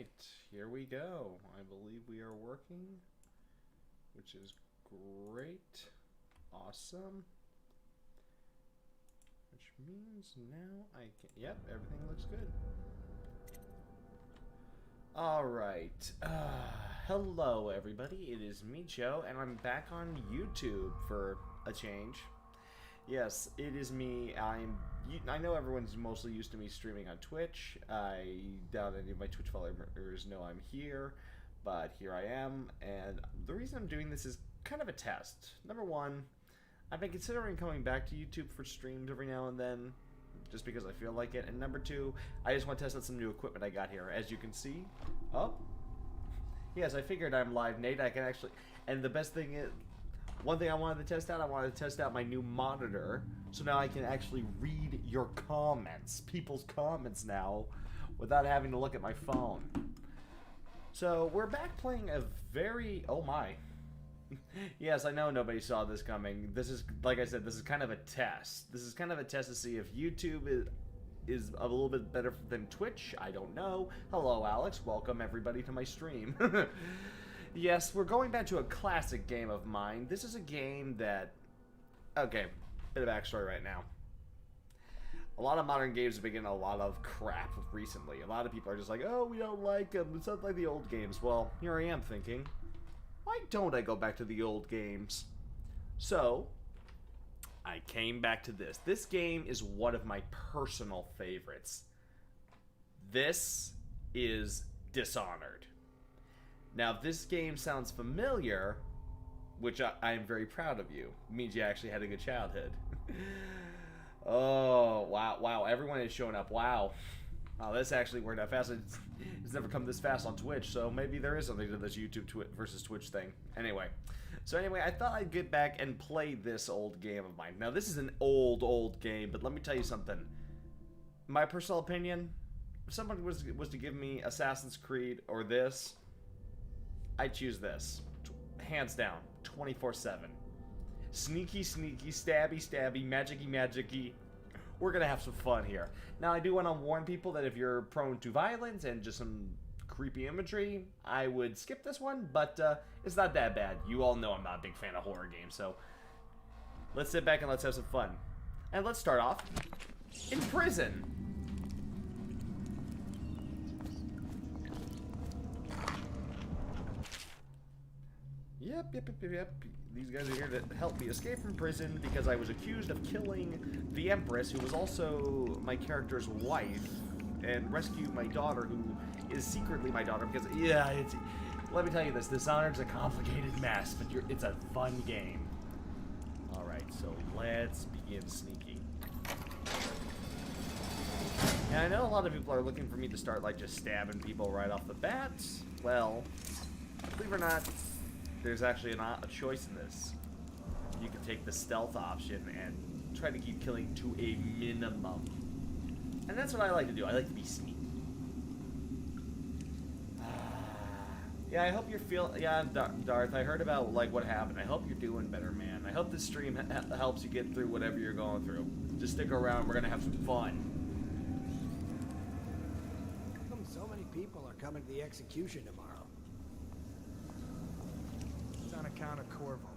Alright, here we go. I believe we are working, which is great. Awesome. Which means now I can... Yep, everything looks good. Alright. Hello, everybody. It is me, Joe, and I'm back on YouTube for a change. Yes, it is me. I know everyone's mostly used to me streaming on Twitch. I doubt any of my Twitch followers know I'm here, but here I am. And the reason I'm doing this is kind of a test. Number one, I've been considering coming back to YouTube for streams every now and then, just because I feel like it. And number two, I just want to test out some new equipment I got here. As you can see, yes, I figured I'm live, Nate. I can actually, and the best thing is, one thing I wanted to test out, I wanted to test out my new monitor, so now I can actually read your comments, people's comments now, without having to look at my phone. So, we're back playing a very... Oh my. Yes, I know nobody saw this coming. This is, like I said, this is kind of a test. This is kind of a test to see if YouTube is a little bit better than Twitch. I don't know. Hello, Alex. Welcome, everybody, to my stream. Yes, we're going back to a classic game of mine. This is a game that... Okay, bit of backstory right now. A lot of modern games have been getting a lot of crap recently. A lot of people are just like, oh, we don't like them. It's not like the old games. Well, here I am thinking, why don't I go back to the old games? So, I came back to this. This game is one of my personal favorites. This is Dishonored. Now, if this game sounds familiar, which I am very proud of you, means you actually had a good childhood. Oh, wow, everyone is showing up. Wow, this actually worked out fast. It's never come this fast on Twitch, so maybe there is something to this YouTube versus Twitch thing. Anyway, I thought I'd get back and play this old game of mine. Now, this is an old game, but let me tell you something. My personal opinion, if somebody was to give me Assassin's Creed or this, I choose this. Hands down. 24/7. Sneaky, stabby, magicy. We're going to have some fun here. Now, I do want to warn people that if you're prone to violence and just some creepy imagery, I would skip this one, but it's not that bad. You all know I'm not a big fan of horror games, so let's sit back and let's have some fun. And let's start off in prison. Yep. These guys are here to help me escape from prison because I was accused of killing the Empress, who was also my character's wife, and rescue my daughter, who is secretly my daughter, because, yeah, let me tell you this, Dishonored's a complicated mess, but it's a fun game. Alright, so let's begin sneaking. And I know a lot of people are looking for me to start, like, just stabbing people right off the bat. Well, believe it or not, there's actually a choice in this. You can take the stealth option and try to keep killing to a minimum. And that's what I like to do. I like to be sneaky. Yeah, I hope you're feeling... Yeah, Darth, I heard about, like, what happened. I hope you're doing better, man. I hope this stream helps you get through whatever you're going through. Just stick around. We're going to have some fun. How come so many people are coming to the execution tomorrow? On account of Corvo,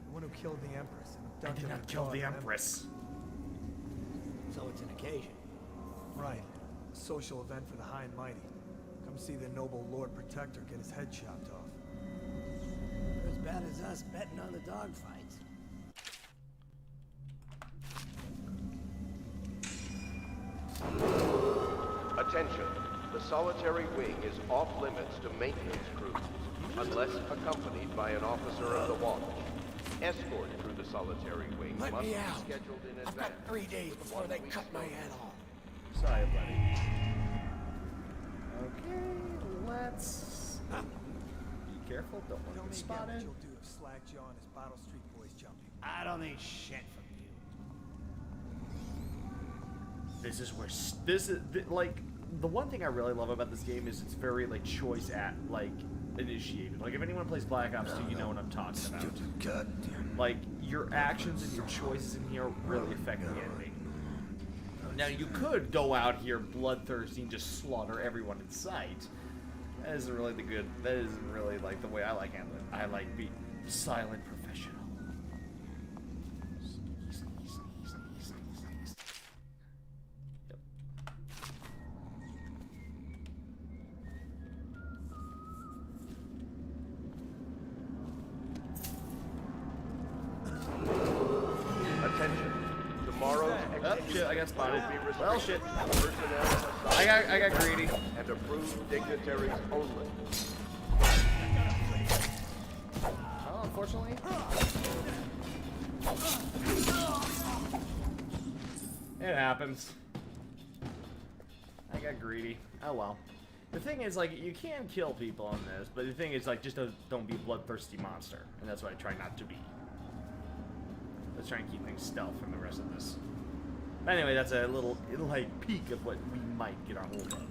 the one who killed the Empress. I did not kill the Empress. So it's an occasion. Right. A social event for the high and mighty. Come see the noble Lord Protector get his head chopped off. As bad as us betting on the dogfights. Attention. The solitary wing is off limits to maintenance crews, unless accompanied by an officer of the watch. Escort through the solitary wing Let must me be out. scheduled in I've got advance. 3 days before they cut my head off. Sorry, buddy. Okay, let's... Be careful, don't want Tell to me get again what spotted. you'll do if Slackjaw and his Bottle Street boys jump you. I don't need shit from you. This is where... like, the one thing I really love about this game is it's very, like, choice initiated. Like, if anyone plays Black Ops 2, you know what I'm talking about. Goddamn. Like, your actions and your choices in here really affect the ending. Now, you could go out here bloodthirsty and just slaughter everyone in sight. That isn't really the good. That isn't really like the way I like handling it. I like be silent professional. Yep. Attention. Tomorrow's Oh shit! I got spotted. will be restricted Well, shit. to personnel I got greedy. and approved dignitaries only. Oh, unfortunately. It happens. I got greedy. Oh well. The thing is, like, you can kill people on this, but the thing is, like, just don't be a bloodthirsty monster, and that's what I try not to be. Let's try and keep things stealth from the rest of this. But anyway, that's a little like peek of what we might get our hold of.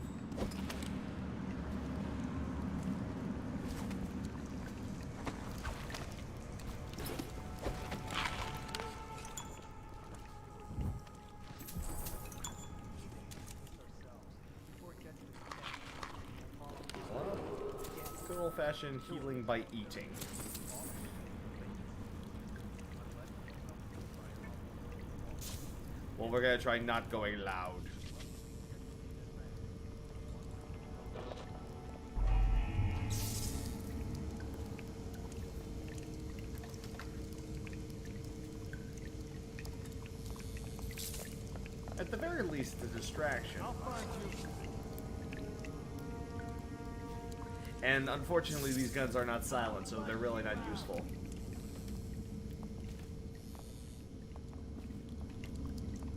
Good old-fashioned healing by eating. Well, we're gonna try not going loud. At the very least, a distraction. I'll find you. And unfortunately, these guns are not silent, so they're really not useful.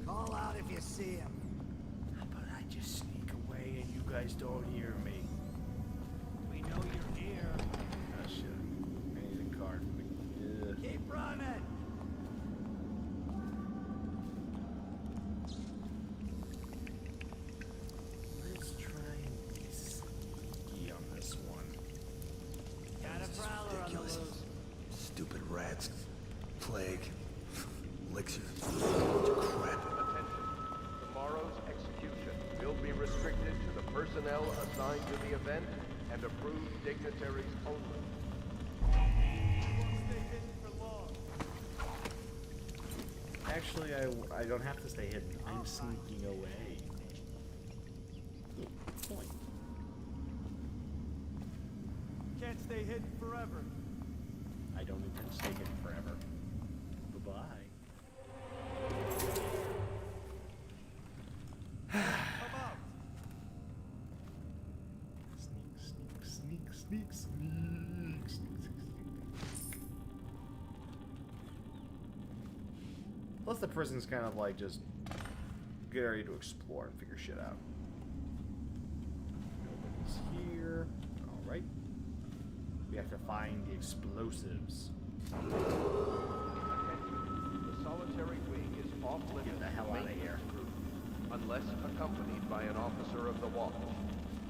Call out if you see him. How about I just sneak away and you guys don't hear me? We know you're here. Oh shit. I need a card. Ugh. Keep running. Let's try and be sneaky on this one. Got a prowler on the ridiculous. loose. Stupid rats. Plague. Elixir. Crap. Attention. Tomorrow's execution will be restricted to the personnel assigned to the event and approved dignitaries only. Actually, I don't have to stay hidden. I'm sneaking away. Point. Can't stay hidden forever. I don't intend to stay hidden forever. Bye-bye. Come out. Sneak, sneak, sneak, sneak, sneak. Plus the prison's kind of like just get ready to explore and figure shit out. Nobody's here. Alright. We have to find the explosives. Attention. The solitary wing is off limits Get the hell to outta maintenance here. crew, unless accompanied by an officer of the watch.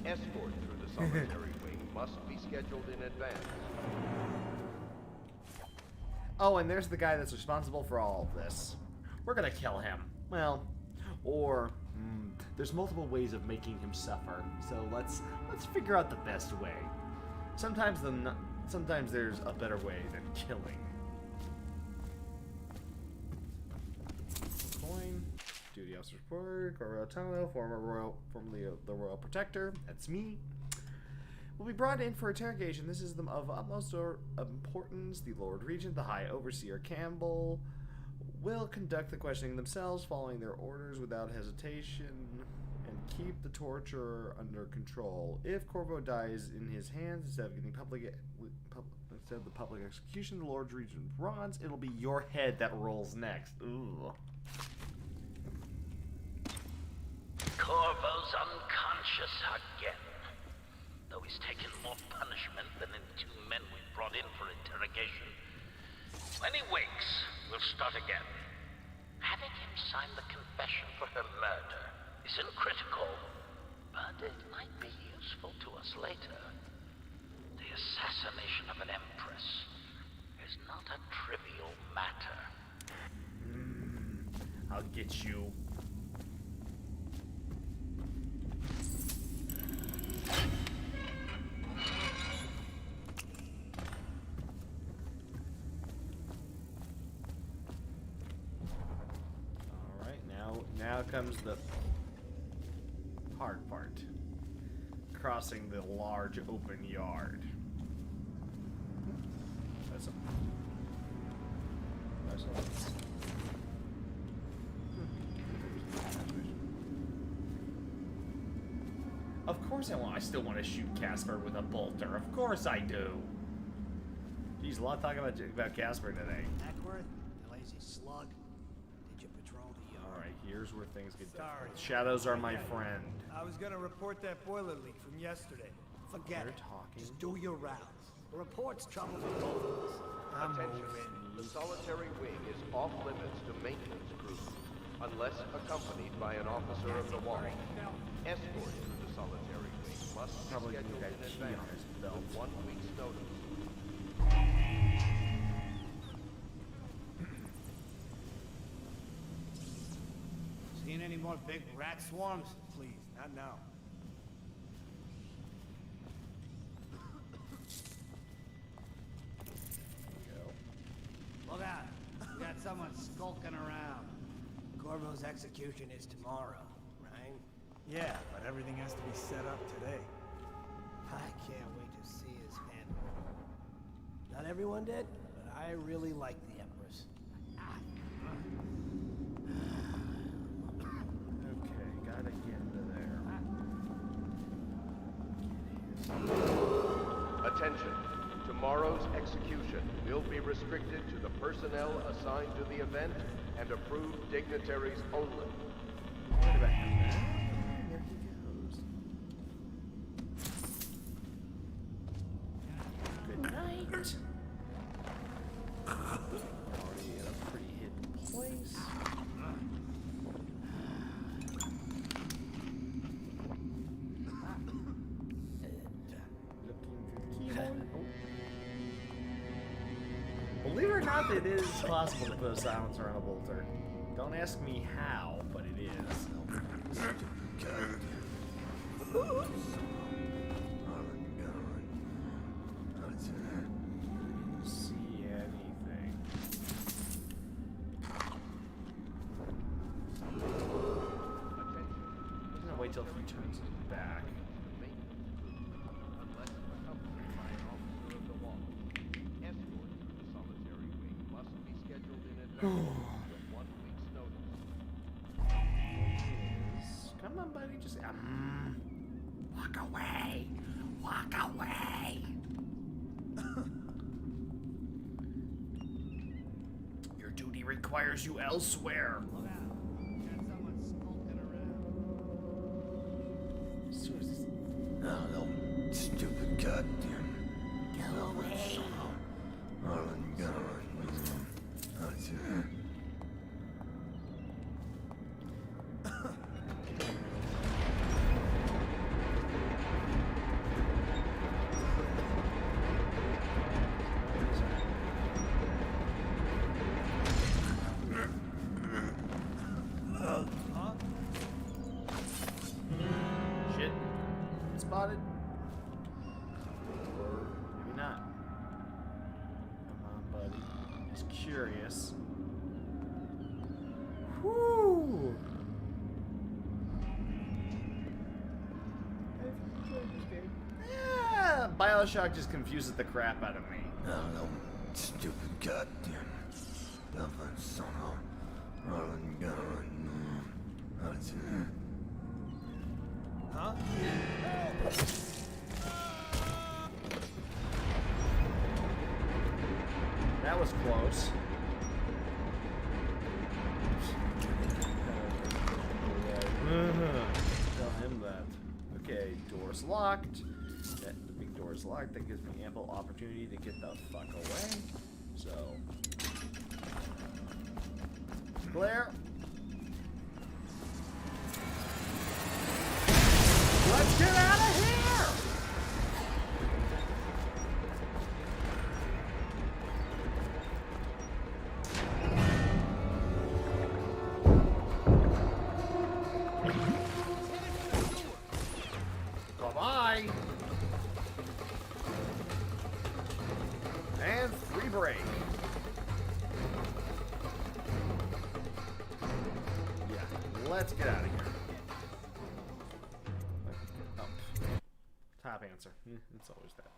Escort through the solitary wing must be scheduled in advance. Oh, and there's the guy that's responsible for all of this. We're gonna kill him. Well, or there's multiple ways of making him suffer. So let's figure out the best way. Sometimes there's a better way than killing. Coin, duty officer report, Corotano, formerly the Royal Protector. That's me. Will be brought in for interrogation. This is of utmost importance. The Lord Regent, the High Overseer Campbell, will conduct the questioning themselves, following their orders without hesitation, and keep the torture under control. If Corvo dies in his hands instead of the public execution, the Lord Regent bronze, it'll be your head that rolls next. Ooh. Corvo's unconscious again. Though he's taken more punishment than the 2 men we brought in for interrogation. When he wakes, we'll start again. Having him sign the confession for her murder isn't critical, but it might be useful to us later. The assassination of an empress is not a trivial matter. I'll get you. now comes the hard part. Crossing the large open yard. That's a... Nice one. Of course I still want to shoot Casper with a bolter. Of course I do. Jeez, a lot of talk about Casper today. Ackworth, you lazy slug. Did you patrol the yard? Alright, here's where things get Sorry. different. Shadows are my friend. I was gonna report that boiler leak from yesterday. Forget They're it. talking. Just do your rounds. The report's trouble for both of us. Attention. The solitary wing is off limits to maintenance crews, unless accompanied by an officer of the watch. Escort through the solitary wing must be Probably scheduled need that in key on advance his belt. with 1 week's notice. Seen any more big rat swarms? Please, not now. Look out. We got someone skulking around. Corvo's execution is tomorrow, right? Yeah, but everything has to be set up today. I can't wait to see his head. Not everyone did, but I really like the Empress. Okay, gotta get into there. Attention. Tomorrow's execution will be restricted to the personnel assigned to the event and approved dignitaries only. Where did I have that? There he goes. Good night. Already in a pretty hidden place. Believe it or not, it is possible to put a silencer on a bolter. Don't ask me how, but it is. See anything? I'm gonna wait till he turns his back. Unless accompanied by an officer of the watch. Escort through the solitary wing must be scheduled in advance with 1 week's notice. Come on, buddy, just walk away. Walk away. Your duty requires you elsewhere. Look out. We got someone skulking around. No, no, stupid goddamn. Go away. Shit. Spotted. Or maybe not. Come on, buddy. Just curious. Whoo! Yeah, Bioshock just confuses the crap out of me. No, no, stupid goddamn. Dublin son of Rolling gun. Huh? That was close. Tell him that. Okay, door's locked. The big door's locked. That gives me ample opportunity to get the fuck away. So, Claire, let's get out of here. Bye-bye. And free break. Yeah, let's let's get out of here. Oh. Top answer. It's always that.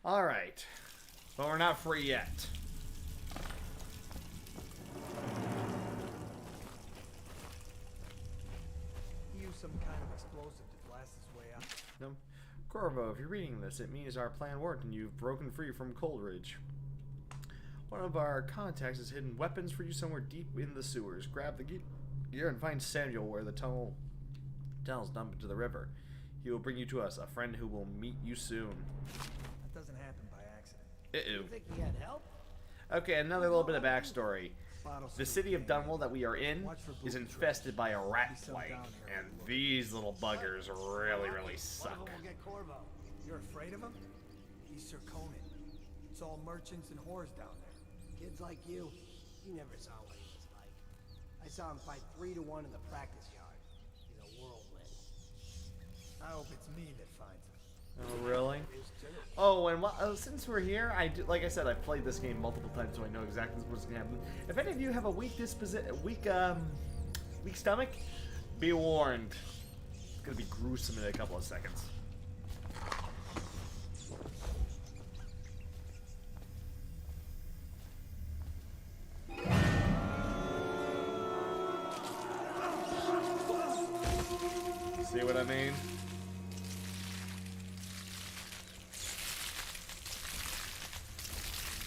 Alright. But we're not free yet. Use some kind of explosive to blast his way out. No. Corvo, if you're reading this, it means our plan worked and you've broken free from Coleridge. One of our contacts has hidden weapons for you somewhere deep in the sewers. Grab the gear and find Samuel where the tunnels dump into the river. He will bring you to us, a friend who will meet you soon. That doesn't happen by accident. You think he had help? Okay, another little bit of backstory. Bottle The city of Dunwall that we are in is infested by a rat plague, and these little buggers really, really One of suck. them will get Corvo. You're afraid of him? He's Sir Conan. It's all merchants and whores down there. Kids like you never saw what he was like. I saw him fight 3-to-1 in the practice yard. He's a whirlwind. I hope it's me that finds him. Oh, really? Oh, and since we're here, like I said, I've played this game multiple times, so I know exactly what's gonna happen. If any of you have a weak stomach, be warned. It's gonna be gruesome in a couple of seconds. See what I mean?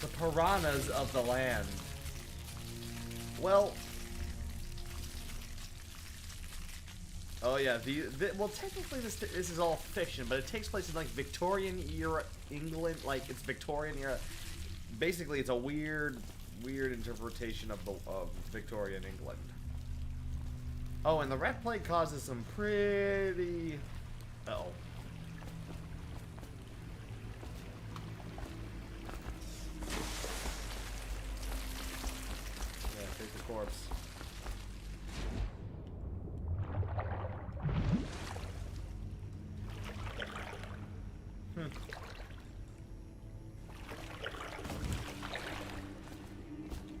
The piranhas of the land. Well... Oh yeah, well technically this is all fiction, but it takes place in like Victorian era England, like it's Victorian era. Basically it's a weird interpretation of Victorian England. Oh, and the rat plague causes some pretty... Uh-oh. Yeah, take the corpse.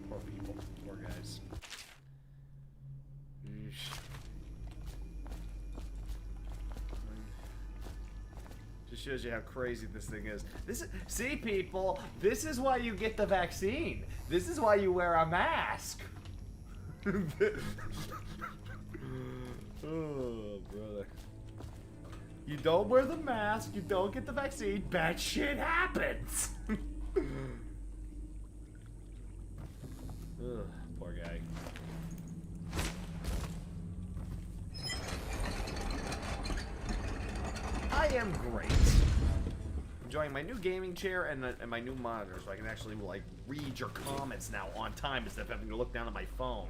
Poor people. Poor guys. Just shows you how crazy this thing is. See, people, this is why you get the vaccine. This is why you wear a mask. Oh, brother. You don't wear the mask, you don't get the vaccine, bad shit happens. Ugh, poor guy. I am great. Enjoying my new gaming chair and my new monitor, so I can actually like read your comments now on time instead of having to look down at my phone.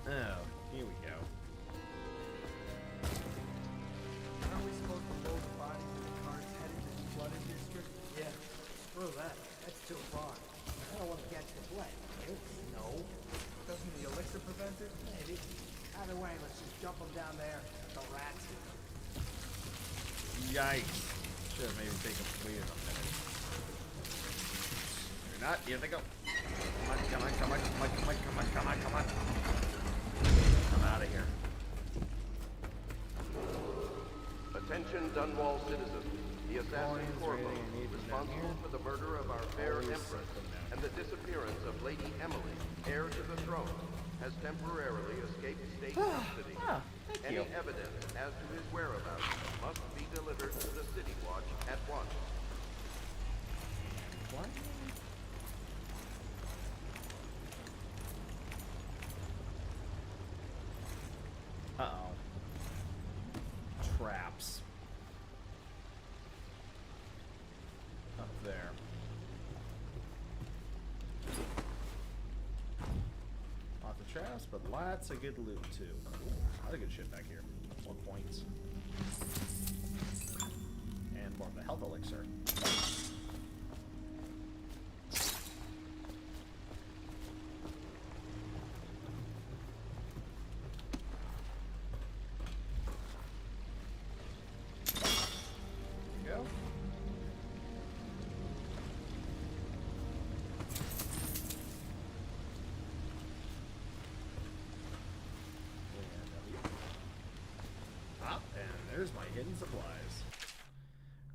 Oh, here we go. Aren't we supposed to load the bodies in the cars headed to the flooded district? Yeah, screw that. That's too far. I don't want to catch the plague. No. Doesn't the elixir prevent it? Maybe. Either way, let's just dump them down there. The rats. Yikes. Should have maybe taken wait a minute. You're not. Here they go. Come on, come on, come on, come on, come on, come on, come on, come on. I'm out of here. Attention Dunwall citizens. The assassin Corvo, responsible for the murder of our fair empress and the disappearance of Lady Emily, heir to the throne, has temporarily escaped state custody. Thank Any you. evidence as to his whereabouts must be delivered to the City Watch at once. What? Uh-oh. Traps. Up there. Lots of traps, but lots of good loot, too. Ooh, a lot of good shit back here. More points. And more of the health elixir. Go. hidden supplies.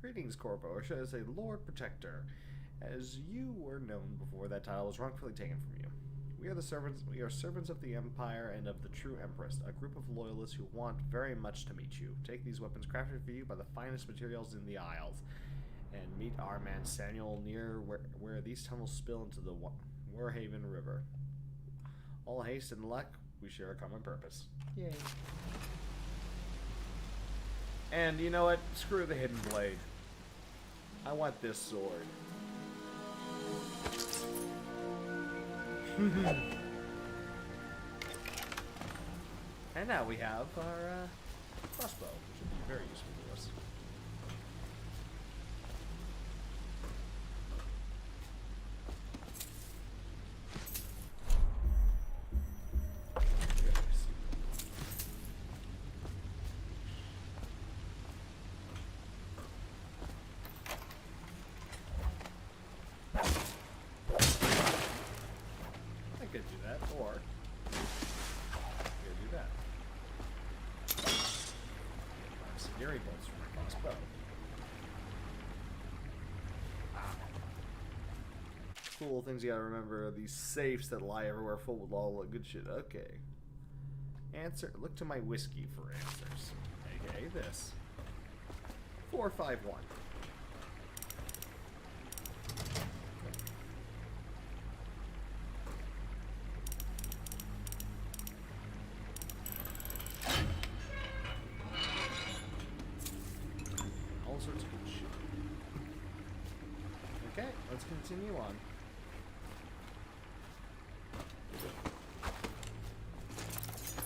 Greetings, Corpo. Should I say Lord Protector, as you were known before that title was wrongfully taken from you. We are servants of the Empire and of the true Empress, a group of loyalists who want very much to meet you. Take these weapons crafted for you by the finest materials in the Isles, and meet our man Samuel near where these tunnels spill into the Warhaven River. All haste and luck, we share a common purpose. Yay. And you know what? Screw the hidden blade. I want this sword. And now we have our crossbow, which will be very useful to us. Cool things you gotta remember are these safes that lie everywhere full with all the good shit. Okay. Look to my whiskey for answers. Okay, this. 451. All sorts of good shit. Okay, let's continue on.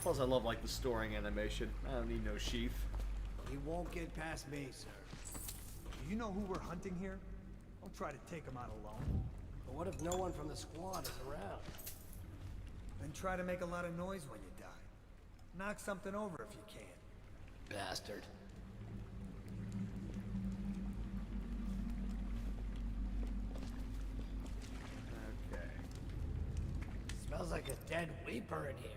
Plus, I love, like, the storing animation. I don't need no sheath. He won't get past me, sir. Do you know who we're hunting here? Don't try to take him out alone. But what if no one from the squad is around? Then try to make a lot of noise when you die. Knock something over if you can. Bastard. Okay. Smells like a dead weeper in here.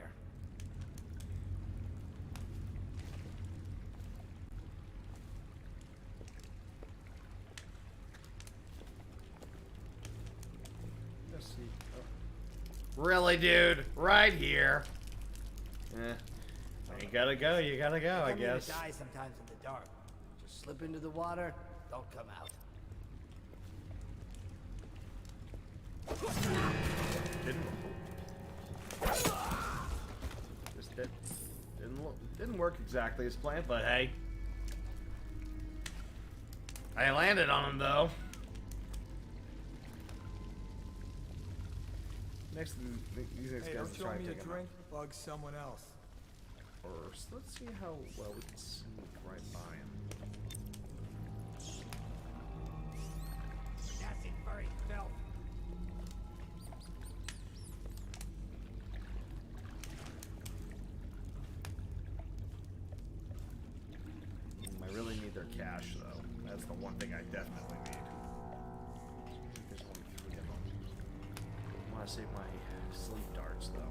Really, dude? Right here. You gotta go, you gotta go, I guess. To die sometimes in the dark. Just slip into the water, don't come out. Didn't work exactly as planned, but hey. I landed on him, though. These next Hey, guys don't are throw trying me to a take him drink. Bug someone else. out first. Let's see how well we can sneak right by him. Nasty furry filth. I really need their cash, though. That's the one thing I definitely need. There's only 3 of them. I want to save my sleep darts, though.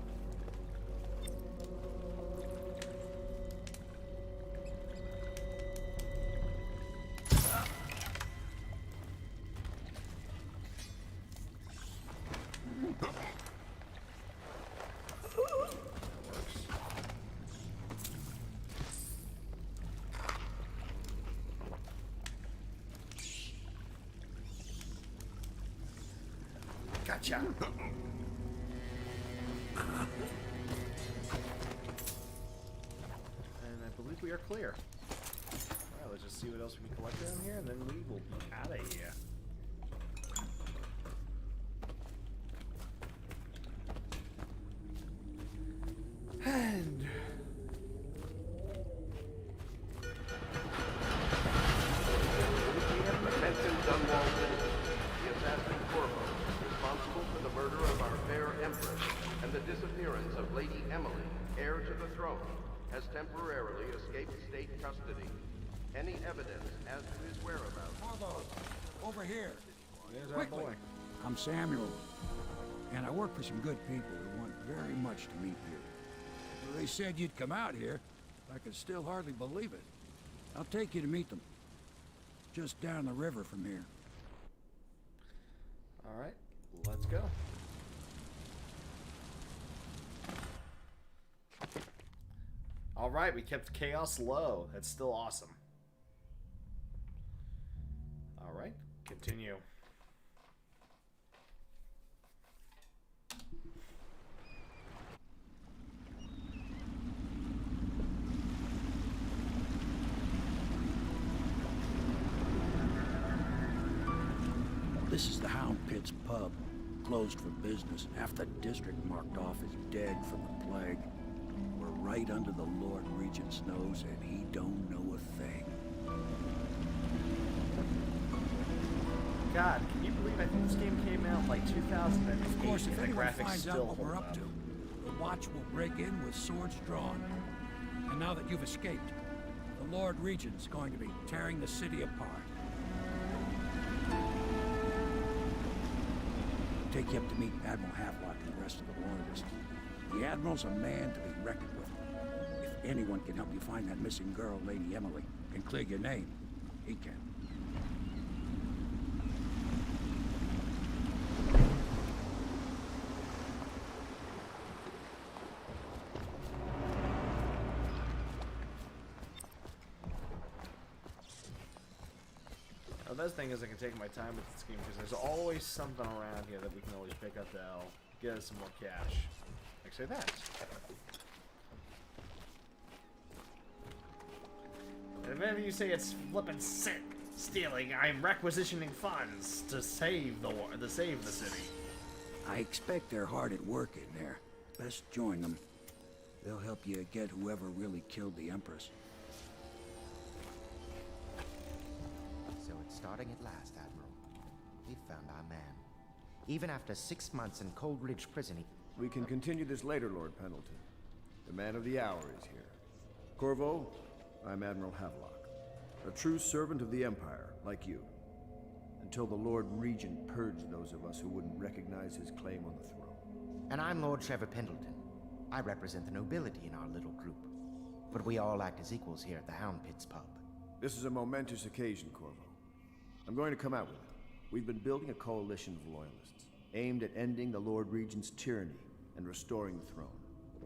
Gotcha. And I believe we are clear. Alright, let's just see what else we can collect around here, and then we will be out of here. And Attention Dunwall citizens. The assassin Corvo, responsible for the murder of our fair Empress and the disappearance of Lady Emily, heir to the throne, has temporarily escaped state custody. Any evidence as to his whereabouts? Corvo, over here. there's our Quickly. boy. I'm Samuel, and I work for some good people who want very much to meet you. They said you'd come out here. I can still hardly believe it. I'll take you to meet them. Just down the river from here. All right, let's go. All right, we kept chaos low. That's still awesome. All right, continue. This is the Hound Pit's pub. Closed for business. Half the district marked off as dead from the plague. We're right under the Lord Regent's nose, and he don't know a thing. God, can you believe I think this game came out like 2008? Of course, if and the anyone graphics finds out still what hold we're up to, the Watch will break in with swords drawn. And now that you've escaped, the Lord Regent's going to be tearing the city apart. Take you up to meet Admiral Havelock and the rest of the Loyalists. The Admiral's a man to be reckoned with. If anyone can help you find that missing girl, Lady Emily, and clear your name, he can. The best thing is I can take my time with this game because there's always something around here that we can always pick up that'll get us some more cash. Like say that. And if you say it's flippin' stealing, I'm requisitioning funds to save the city. I expect they're hard at work in there. Best join them. They'll help you get whoever really killed the Empress. So it's starting at last, Admiral. We've found our man. Even after 6 months in Cold Ridge Prison, We can continue this later, Lord Pendleton. The man of the hour is here. Corvo, I'm Admiral Havelock. A true servant of the Empire, like you. Until the Lord Regent purged those of us who wouldn't recognize his claim on the throne. And I'm Lord Trevor Pendleton. I represent the nobility in our little group. But we all act as equals here at the Hound Pit's pub. This is a momentous occasion, Corvo. I'm going to come out with it. We've been building a coalition of loyalists, aimed at ending the Lord Regent's tyranny and restoring the throne.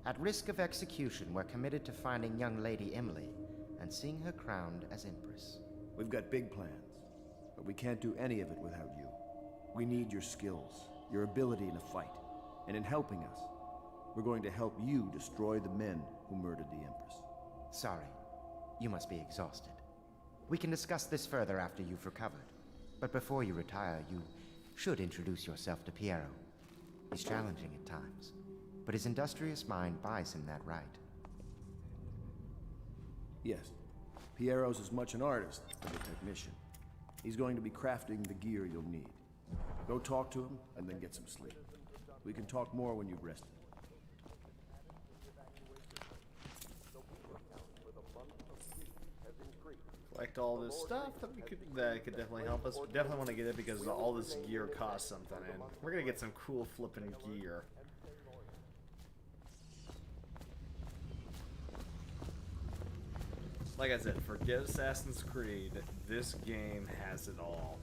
At risk of execution, we're committed to finding young Lady Emily and seeing her crowned as Empress. We've got big plans, but we can't do any of it without you. We need your skills, your ability in a fight, and in helping us, we're going to help you destroy the men who murdered the Empress. Sorry, you must be exhausted. We can discuss this further after you've recovered. But before you retire, you should introduce yourself to Piero. He's challenging at times, but his industrious mind buys him that right. Yes, Piero's as much an artist as a technician. He's going to be crafting the gear you'll need. Go talk to him, and then get some sleep. We can talk more when you've rested. Collect all this stuff that could definitely help us. We definitely want to get it because all this gear costs something, and we're gonna get some cool flipping gear. Like I said, forget Assassin's Creed. This game has it all.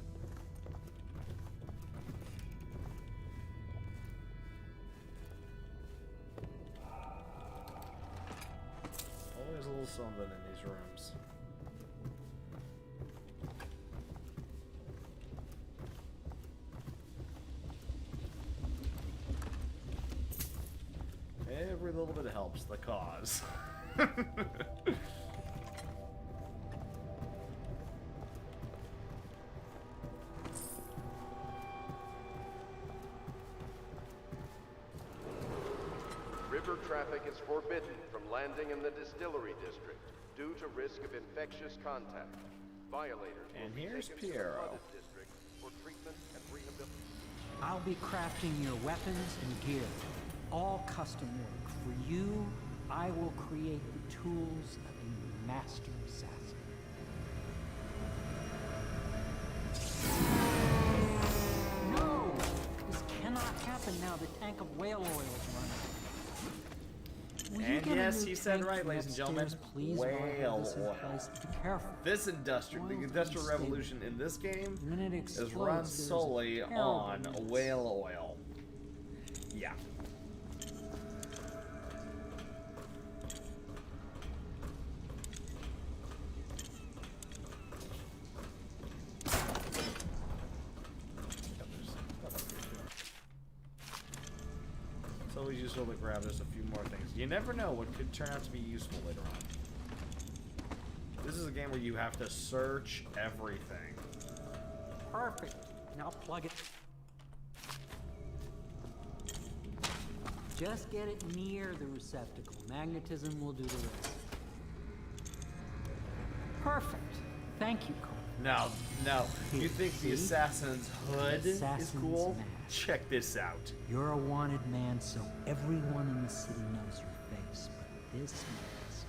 Always a little something in these rooms. Every little bit helps the cause. River traffic is forbidden from landing in the distillery district due to risk of infectious contact. Violators And will be here's taken to the Piero. flooded district for treatment and rehabilitation. I'll be crafting your weapons and gear, all custom work. For you, I will create the tools of a master assassin. No! This cannot happen now the tank of whale oil is running. Will you And get a yes, new he said tank right, from ladies and gentlemen, upstairs, please, while I have whale this in oil. place? Be careful. This the Industrial Oil's Revolution in this game When it is explodes, run there's a solely terrible on mess. whale oil. Yeah. It's always useful to grab just a few more things. You never know what could turn out to be useful later on. This is a game where you have to search everything. Perfect. Now plug it. Just get it near the receptacle. Magnetism will do the rest. Perfect. Thank you, Cole. No, no. You Here, think the see? assassin's hood is Assassin's cool? mask. Check this out. You're a wanted man, so everyone in the city knows your face. But this mask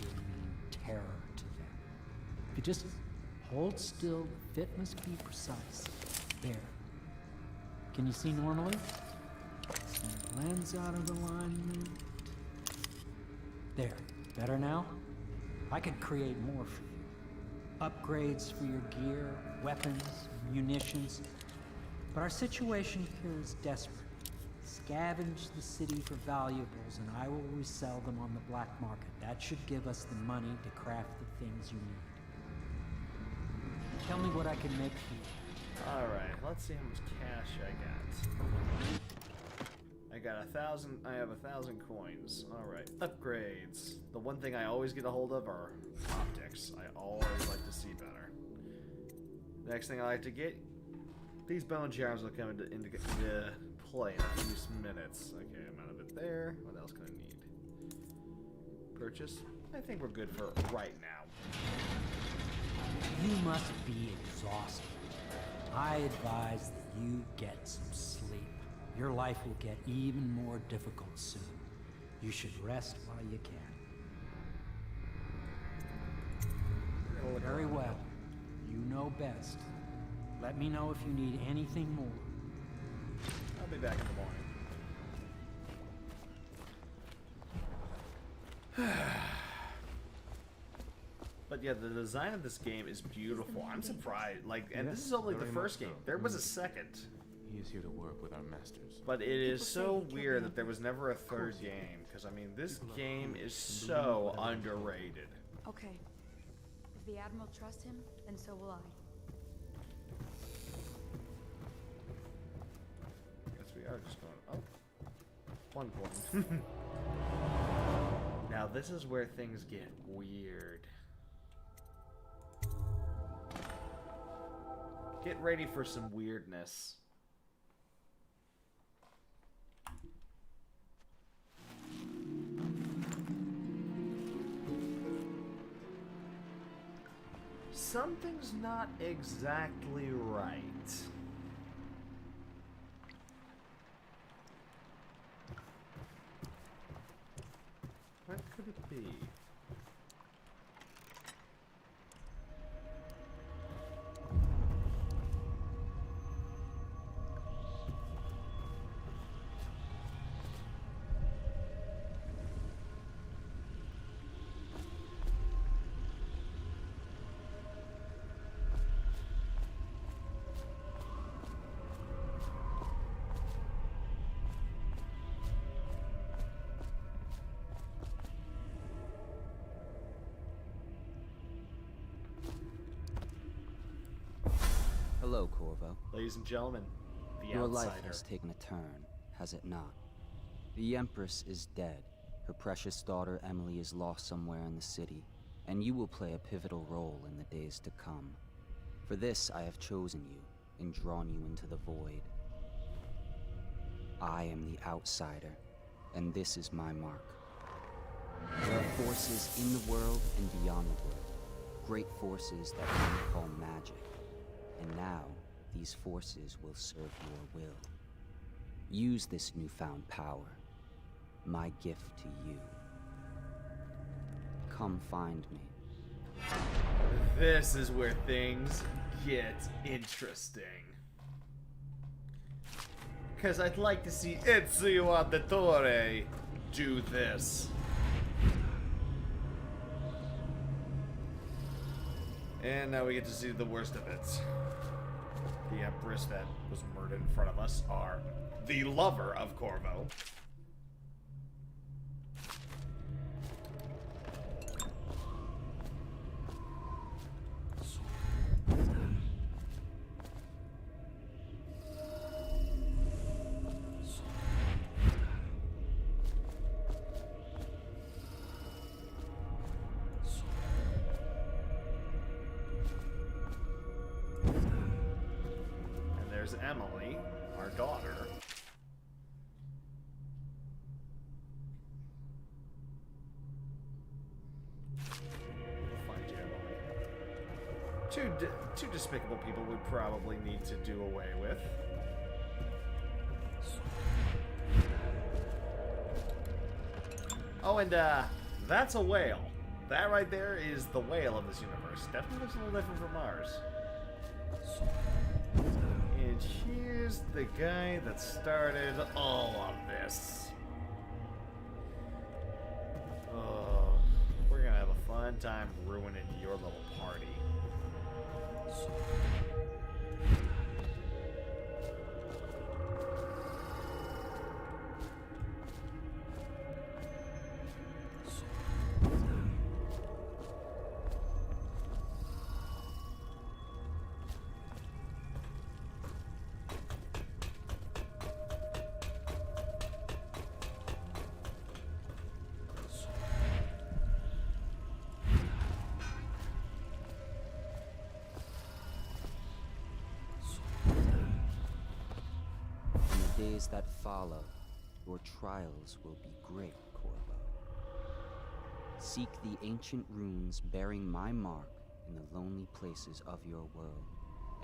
will mean terror to them. If you just hold still, the fit must be precise. There. Can you see normally? Some lens out of alignment. There. Better now? I could create more for you. Upgrades for your gear, weapons, munitions. But our situation here is desperate. Scavenge the city for valuables and I will resell them on the black market. That should give us the money to craft the things you need. Tell me what I can make for you. Alright, let's see how much cash I got. I got 1,000, I have 1,000 coins. Alright, upgrades. The one thing I always get a hold of are optics. I always like to see better. Next thing I like to get, these bone charms will come into play in a few minutes. Okay, I'm out of it there. What else can I need? Purchase? I think we're good for right now. You must be exhausted. I advise that you get some sleep. Your life will get even more difficult soon. You should rest while you can. Very well. You know best. Let me know if you need anything more. I'll be back in the morning. But yeah, the design of this game is beautiful. I'm surprised. Like, and this is only the first game. There was a second. He is here to work with our masters. But it is so weird that there was never a third game. Because, I mean, this game is so underrated. Okay. If the Admiral trusts him, then so will I. Guess we are just going. Oh. 1 coin. Now, this is where things get weird. Get ready for some weirdness. Something's not exactly right. What could it be? Hello, Corvo. Ladies and gentlemen, the Your life outsider. has taken a turn, has it not? The Empress is dead. Her precious daughter Emily is lost somewhere in the city, and you will play a pivotal role in the days to come. For this, I have chosen you and drawn you into the void. I am the outsider, and this is my mark. There are forces in the world and beyond the world, great forces that men call magic. And now, these forces will serve your will. Use this newfound power, my gift to you. Come find me. This is where things get interesting. Because I'd like to see Ezio Auditore do this. And now we get to see the worst of it. The Empress that was murdered in front of us are the lover of Corvo. Emily, our daughter. We'll find you, Emily. Two despicable people we probably need to do away with. Oh, and that's a whale. That right there is the whale of this universe. Definitely looks a little different from ours. And here's the guy that started all of this. Oh, we're gonna have a fun time ruining your little party. Days that follow, your trials will be great, Corvo. Seek the ancient runes bearing my mark in the lonely places of your world,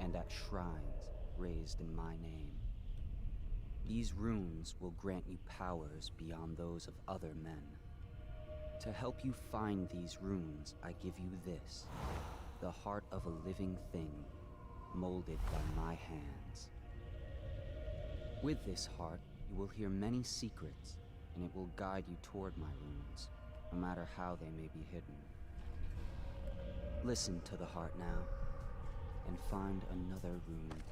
and at shrines raised in my name. These runes will grant you powers beyond those of other men. To help you find these runes, I give you this, the heart of a living thing, molded by my hands. With this heart, you will hear many secrets, and it will guide you toward my runes, no matter how they may be hidden. Listen to the heart now, and find another rune.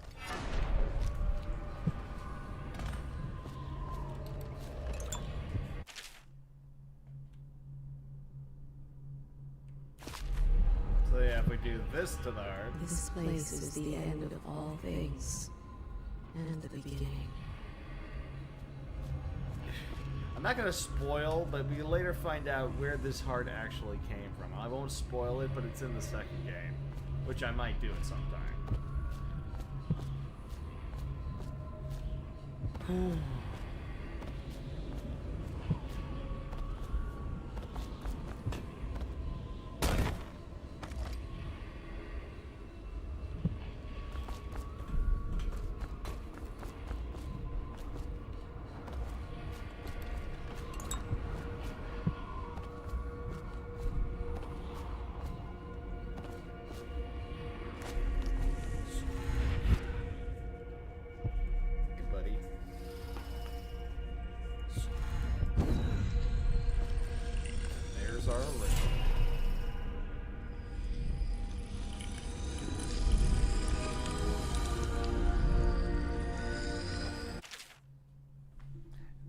So yeah, if we do this to the heart... This place is the end of all things, and the beginning. I'm not gonna spoil, but we later find out where this heart actually came from. I won't spoil it, but it's in the second game, which I might do at some time.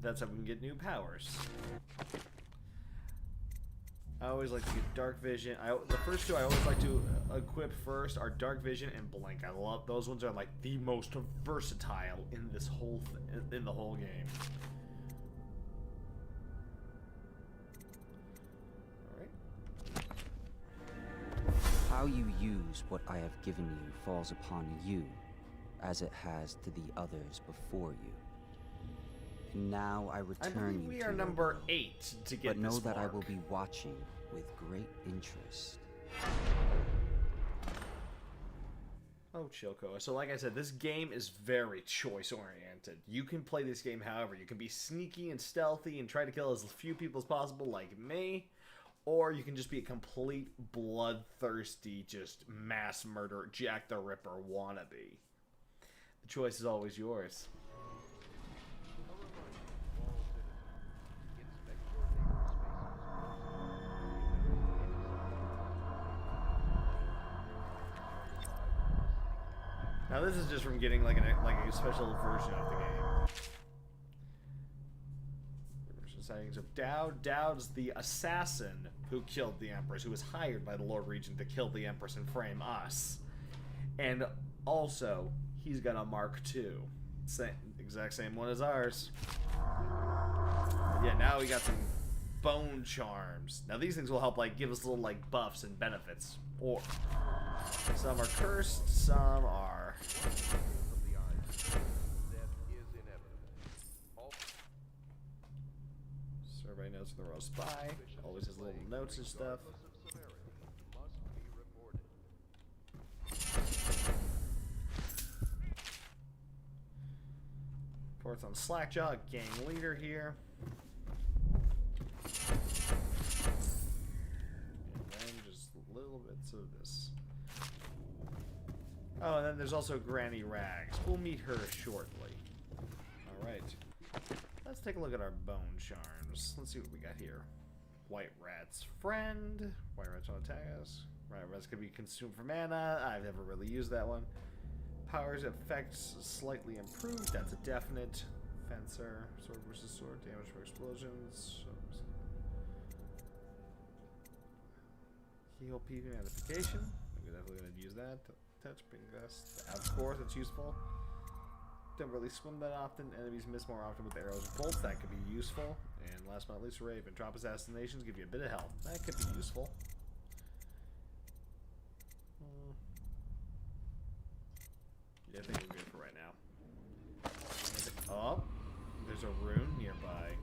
That's how we can get new powers. I always like to get Dark Vision. The first two I always like to equip first are Dark Vision and Blink. I love those ones. Are like the most versatile in this whole in the whole game. All right. How you use what I have given you falls upon you, as it has to the others before you. And now I return you we to are your number world. 8 to get But know this that I mark. will be watching with great interest. Oh, Chilko. So like I said, this game is very choice-oriented. You can play this game however. You can be sneaky and stealthy and try to kill as few people as possible like me, or you can just be a complete bloodthirsty, just mass murder, Jack the Ripper wannabe. The choice is always yours. Now this is just from getting like a special version of the game. Sightings of Dowd. Dowd's the assassin who killed the Empress, who was hired by the Lord Regent to kill the Empress and frame us. And also, he's got a Mark II. Exact same one as ours. But yeah, now we got some bone charms. Now these things will help like give us little like buffs and benefits. Or some are cursed, some are... Everybody knows the royal spy. Always has little notes and stuff. Reports on Slackjaw, gang leader here. And then just little bits of this. Oh, and then there's also Granny Rags. We'll meet her shortly. Alright. Let's take a look at our bone charms. Let's see what we got here. White Rat's friend. White Rats don't attack us. White Rats can be consumed for mana. I've never really used that one. Powers effects slightly improved. That's a definite. Fencer. Sword versus sword. Damage for explosions. Heal PV magnification. We're definitely going to use that. Touch ping vest. Of course, it's useful. Don't really swim that often. Enemies miss more often with arrows and bolts. That could be useful. And last but not least, Raven. Drop assassinations, give you a bit of health. That could be useful. Yeah, I think we're good for right now. Oh, there's a rune nearby.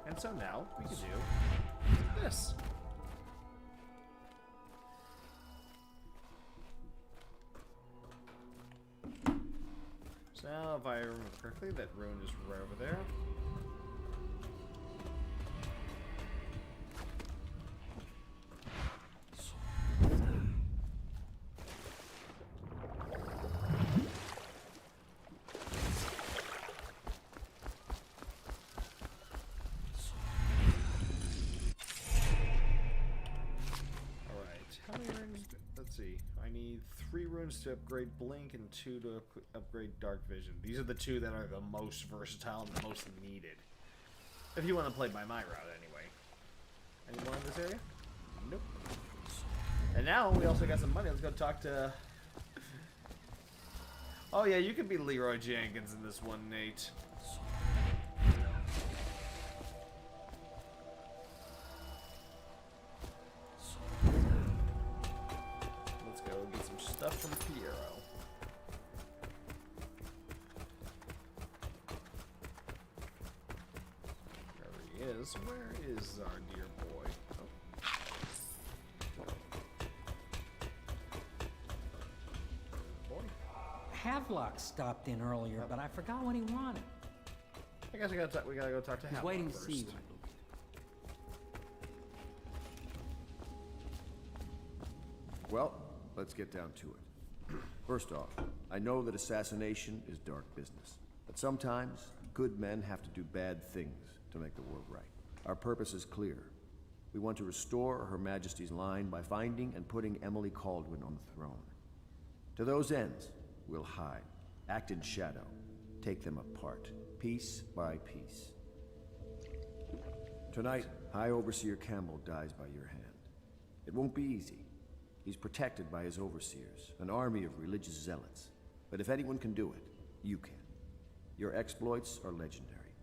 And so now we can do this. So now, if I remember correctly, that rune is right over there. To upgrade Blink and 2 to upgrade Dark Vision. These are the two that are the most versatile and the most needed. If you want to play by my route, anyway. Any more in this area? Nope. And now we also got some money. Let's go talk to... Oh yeah, you can be Leroy Jenkins in this one, Nate. Stuff from Piero. There he is. Where is our dear boy? Oh. Boy. Havelock stopped in earlier, but I forgot what he wanted. I guess we gotta go talk to Havelock. He's waiting to first. see you. Well, let's get down to it. First off, I know that assassination is dark business, but sometimes good men have to do bad things to make the world right. Our purpose is clear. We want to restore Her Majesty's line by finding and putting Emily Kaldwin on the throne. To those ends, we'll hide, act in shadow, take them apart, piece by piece. Tonight, High Overseer Campbell dies by your hand. It won't be easy. He's protected by his overseers, an army of religious zealots. But if anyone can do it, you can. Your exploits are legendary.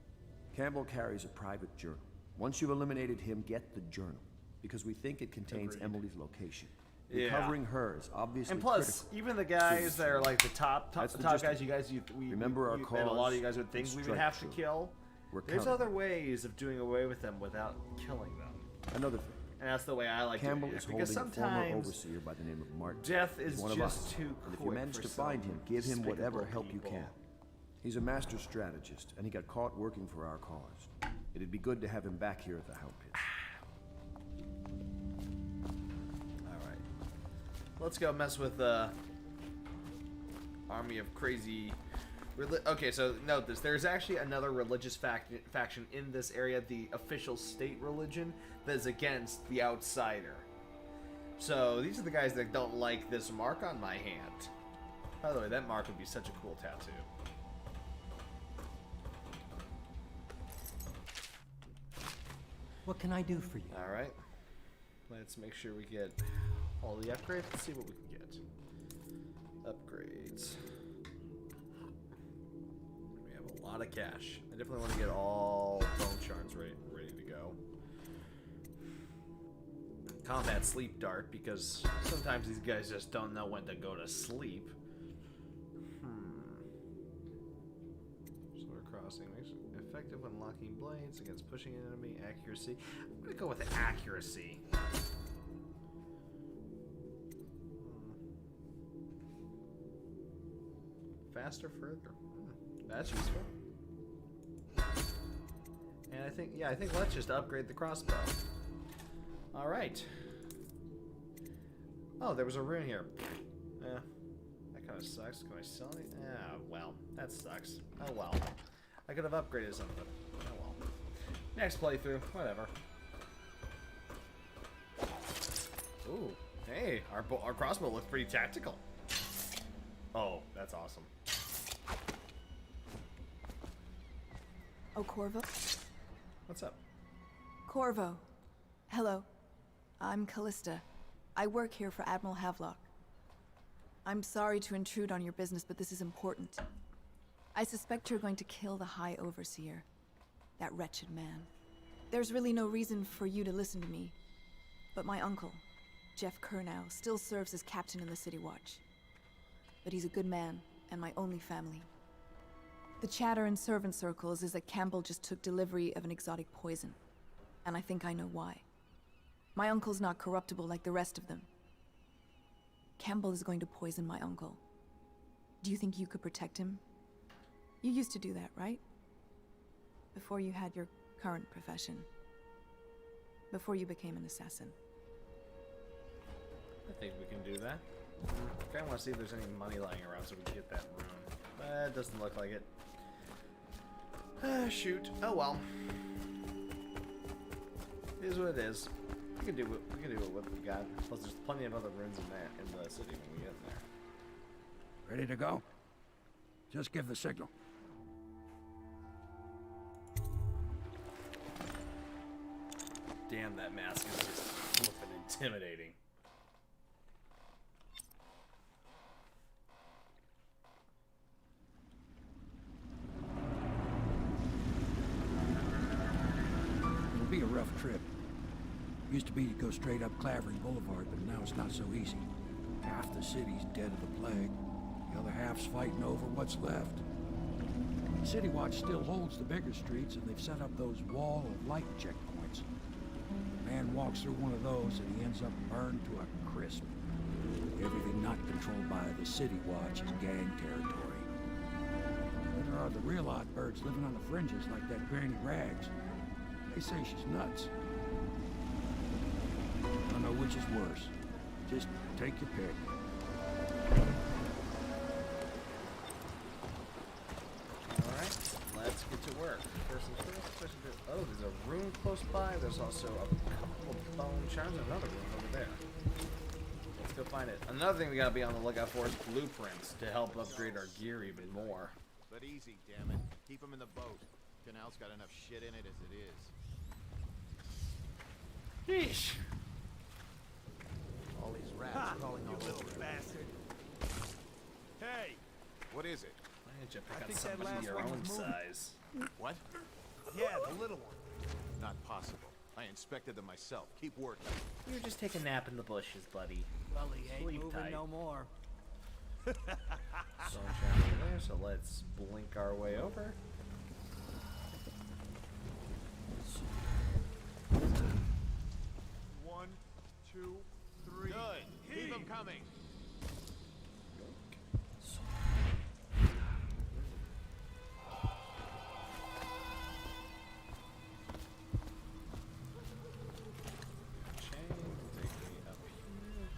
Campbell carries a private journal. Once you've eliminated him, get the journal, because we think it contains Emily's location. Recovering her is obviously and plus, critical. even the guys that are like the top guys, you guys, remember our cause, and a lot of you guys would think we would have to kill. There's coming. other ways of doing away with them without killing them. Another thing. And that's the way I like Campbell to do it. is Because holding a former sometimes overseer by the name of Martin. death is one of just us. too And if quick you manage for to find some him, give him whatever despicable help you people. can. He's a master strategist, and he got caught working for our cause. It'd be good to have him back here at the Hound Pit. Alright. Let's go mess with the army of crazy... Okay, so note this. There's actually another religious faction in this area, the official state religion, that is against the outsider. So these are the guys that don't like this mark on my hand. By the way, that mark would be such a cool tattoo. What can I do for you? Alright. Let's make sure we get all the upgrades. Let's see what we can get. Upgrades. We have a lot of cash. I definitely want to get all bone shards ready to go. Combat sleep dart, because sometimes these guys just don't know when to go to sleep. Sword crossing makes it effective when locking blades against pushing an enemy. Accuracy. I'm gonna go with accuracy. Faster, further. That's useful. And I think let's just upgrade the crossbow. All right. Oh, there was a rune here. Yeah, that kind of sucks. Can I sell it? Yeah, well, that sucks. Oh well. I could have upgraded some of it. Oh well. Next playthrough, whatever. Ooh, hey, our crossbow looks pretty tactical. Oh, that's awesome. Oh, Corvo? What's up? Corvo. Hello. I'm Callista. I work here for Admiral Havelock. I'm sorry to intrude on your business, but this is important. I suspect you're going to kill the High Overseer. That wretched man. There's really no reason for you to listen to me. But my uncle, Jeff Kernow, still serves as captain in the City Watch. But he's a good man, and my only family. The chatter in servant circles is that Campbell just took delivery of an exotic poison. And I think I know why. My uncle's not corruptible like the rest of them. Campbell is going to poison my uncle. Do you think you could protect him? You used to do that, right? Before you had your current profession. Before you became an assassin. I think we can do that. Okay, I want to see if there's any money lying around so we can get that rune. It doesn't look like it. Shoot. Oh well. It is what it is. We can do it with what we got. Plus, there's plenty of other runes in the city when we get in there. Ready to go? Just give the signal. Damn, that mask is just flipping intimidating. It'll be a rough trip. Used to be to go straight up Clavering Boulevard, but now it's not so easy. Half the city's dead of the plague. The other half's fighting over what's left. City Watch still holds the bigger streets, and they've set up those wall of light checkpoints. A man walks through one of those, and he ends up burned to a crisp. Everything not controlled by the City Watch is gang territory. Then there are the real odd birds living on the fringes, like that Granny Rags. They say she's nuts. I don't know which is worse. Just take your pick. Alright, let's get to work. First things first, oh, there's a room close by. There's also a couple of bone charms and another room over there. Let's go find it. Another thing we gotta be on the lookout for is blueprints to help upgrade our gear even more. But easy, damn it. Keep them in the boat. Canal's got enough shit in it as it is. Yeesh. All these rats crawling all over it. Bastard. Hey! What is it? Why didn't you pick I out think that somebody last your one own was moving. size? What? Yeah, the little one. Not possible. I inspected them myself. Keep working. You were just taking a nap in the bushes, buddy. Well, he ain't Sleep moving tight. no more. Bone charm over there, so let's blink our way over. One, two, three. Good. Keep them coming. Chain will take me up here.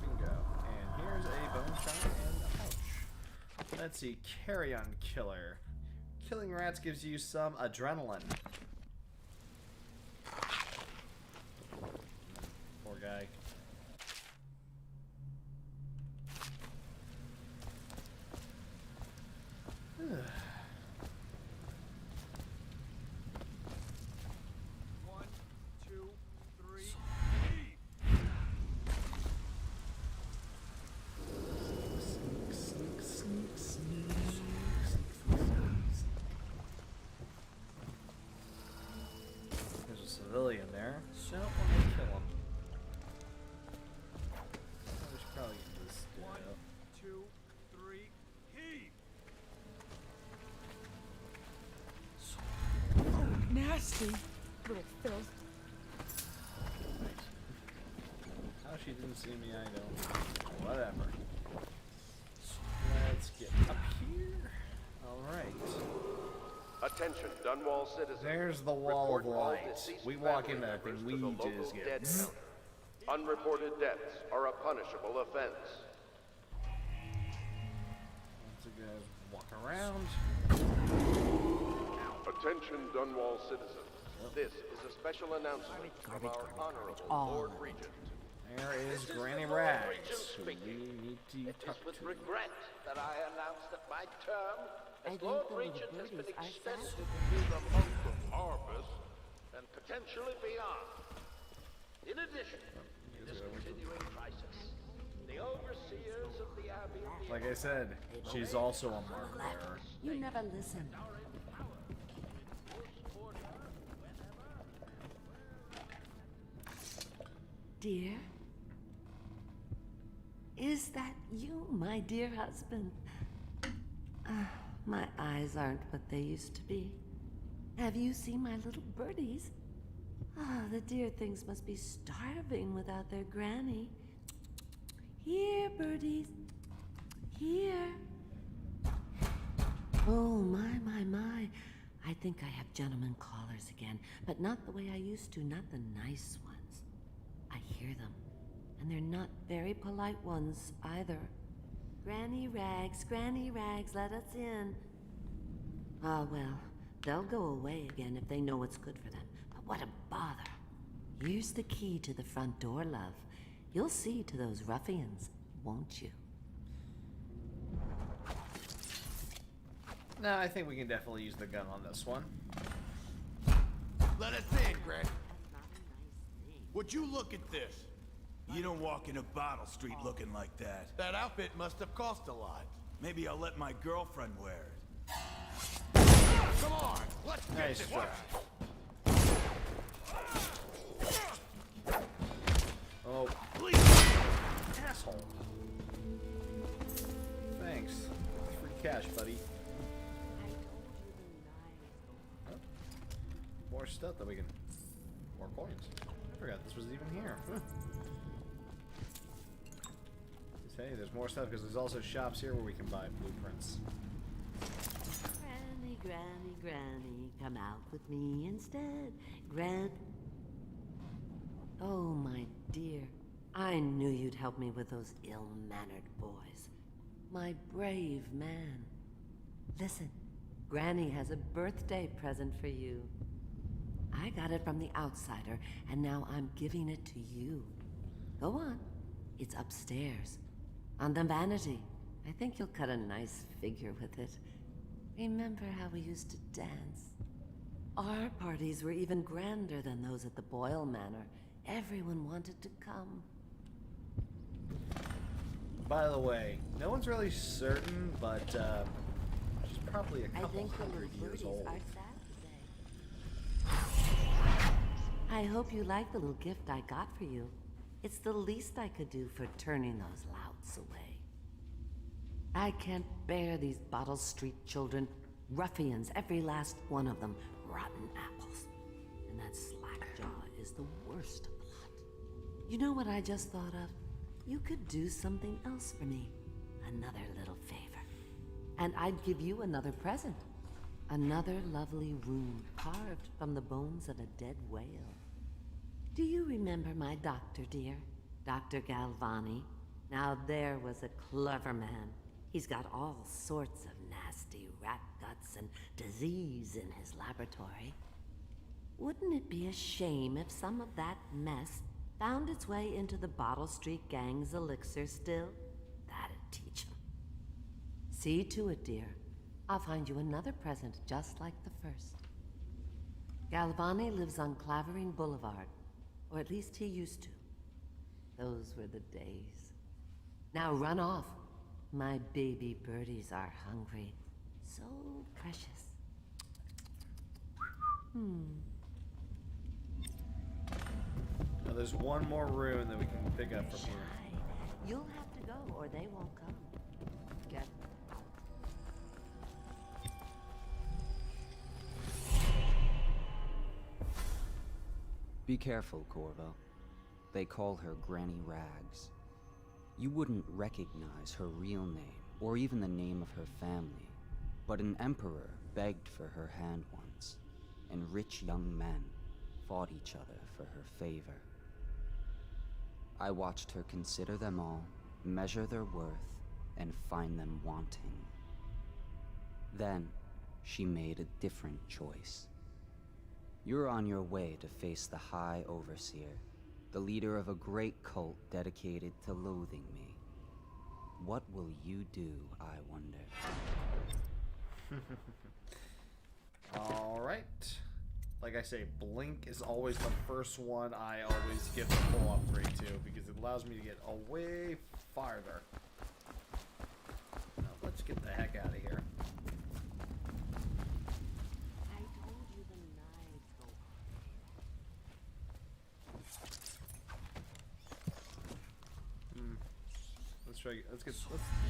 Bingo. And here's a bone charm and a pouch. Let's see. Carrion Killer. Killing rats gives you some adrenaline. Poor guy. One, two, three. There's a civilian there, so I don't want to kill him. We should probably get this dude One, up. two, three. Heave. Oh, nasty. Little filth. How she didn't see me, I don't. Whatever. Let's get up here. Alright. Attention, Dunwall citizens. There's the wall of Report all light. deceased We walk family into that thing, members we to the local just get... dead count. Unreported deaths are a punishable offense. Once you guys walk around. Attention, Dunwall citizens. This is a special announcement from our honorable Lord Regent. There is This Granny the Lord Rags, Regent who we speaking. need to It is talk with to. regret that I announce that my term as think Lord the Regent has birdies been are extended sad. to the month of harvest and potentially beyond. In addition, in this continuing crisis, the overseers of the Abbey of the Like I said, she's also a mark bearer. You never listen. Dear? Is that you, my dear husband? My eyes aren't what they used to be. Have you seen my little birdies? The dear things must be starving without their granny. Here, birdies. Here. Oh, my. I think I have gentlemen callers again, but not the way I used to, not the nice ones. I hear them, and they're not very polite ones either. Granny Rags, let us in. Ah, well, they'll go away again if they know what's good for them. But what a bother. Here's the key to the front door, love. You'll see to those ruffians, won't you? No, I think we can definitely use the gun on this one. Let us in, Greg. Would you look at this? You don't walk into Bottle Street looking like that. That outfit must have cost a lot. Maybe I'll let my girlfriend wear it. Come on, let's get Nice this. try. Oh, please, asshole. Thanks. Free cash, buddy. Oh. More stuff that we can... More coins. I forgot this was even here. Huh. Hey, there's more stuff because there's also shops here where we can buy blueprints. Granny, come out with me instead. Oh, my dear. I knew you'd help me with those ill-mannered boys. My brave man. Listen, Granny has a birthday present for you. I got it from the outsider, and now I'm giving it to you. Go on. It's upstairs. On the vanity. I think you'll cut a nice figure with it. Remember how we used to dance? Our parties were even grander than those at the Boyle Manor. Everyone wanted to come. By the way, no one's really certain, but she's probably a couple hundred years old. I hope you like the little gift I got for you. It's the least I could do for turning those louts away. I can't bear these Bottle Street children. Ruffians, every last one of them. Rotten apples. And that slackjaw is the worst of the lot. You know what I just thought of? You could do something else for me. Another little favor. And I'd give you another present. Another lovely room carved from the bones of a dead whale. Do you remember my doctor, dear? Dr. Galvani? Now there was a clever man. He's got all sorts of nasty nasty rat guts and disease in his laboratory. Wouldn't it be a shame if some of that mess found its way into the Bottle Street Gang's elixir still? That'd teach him. See to it, dear. I'll find you another present just like the first. Galvani lives on Clavering Boulevard, or at least he used to. Those were the days. Now run off. My baby birdies are hungry. So precious. Now there's one more rune that we can pick up from here. You'll have to go, or they won't come. Get Be careful, Corvo. They call her Granny Rags. You wouldn't recognize her real name, or even the name of her family, but an emperor begged for her hand once, and rich young men fought each other for her favor. I watched her consider them all, measure their worth, and find them wanting. Then, she made a different choice. You're on your way to face the High Overseer, the leader of a great cult dedicated to loathing me. What will you do, I wonder? Alright. Like I say, Blink is always the first one I always give the full upgrade to, because it allows me to get away farther. Now, let's get the heck out of here.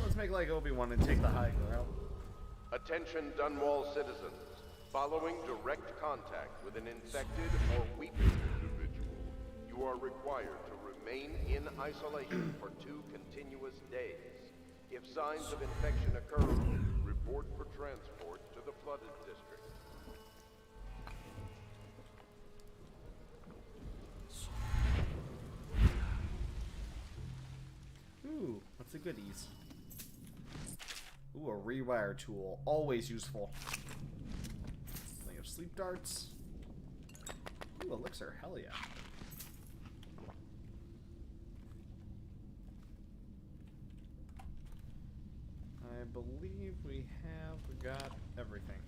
Let's make like Obi-Wan and take the high ground. Attention Dunwall citizens. Following direct contact with an infected or weakened individual, you are required to remain in isolation for 2 continuous days. If signs of infection occur, report for transport to the flooded district. Ooh, what's the goodies? Ooh, a rewire tool. Always useful. Plenty of sleep darts. Ooh, elixir. Hell yeah. I believe we have got everything.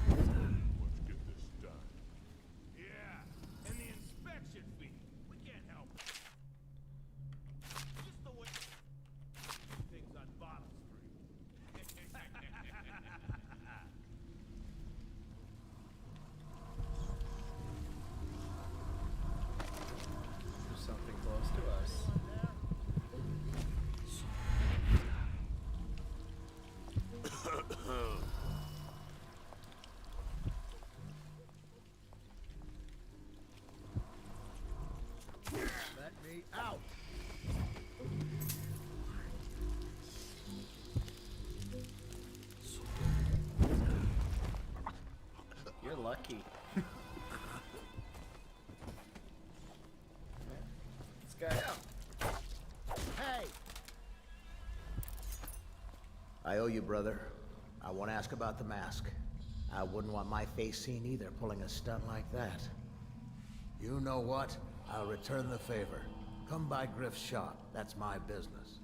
Let's get this done. Yeah, and the inspection fee. We can't help it. Just the way things on Bottle Street. There's something close to us. Let me out. You're lucky. This guy out. Hey! I owe you, brother. I want to ask about the mask. I wouldn't want my face seen either, pulling a stunt like that. You know what? I'll return the favor. Come by Griff's shop. That's my business.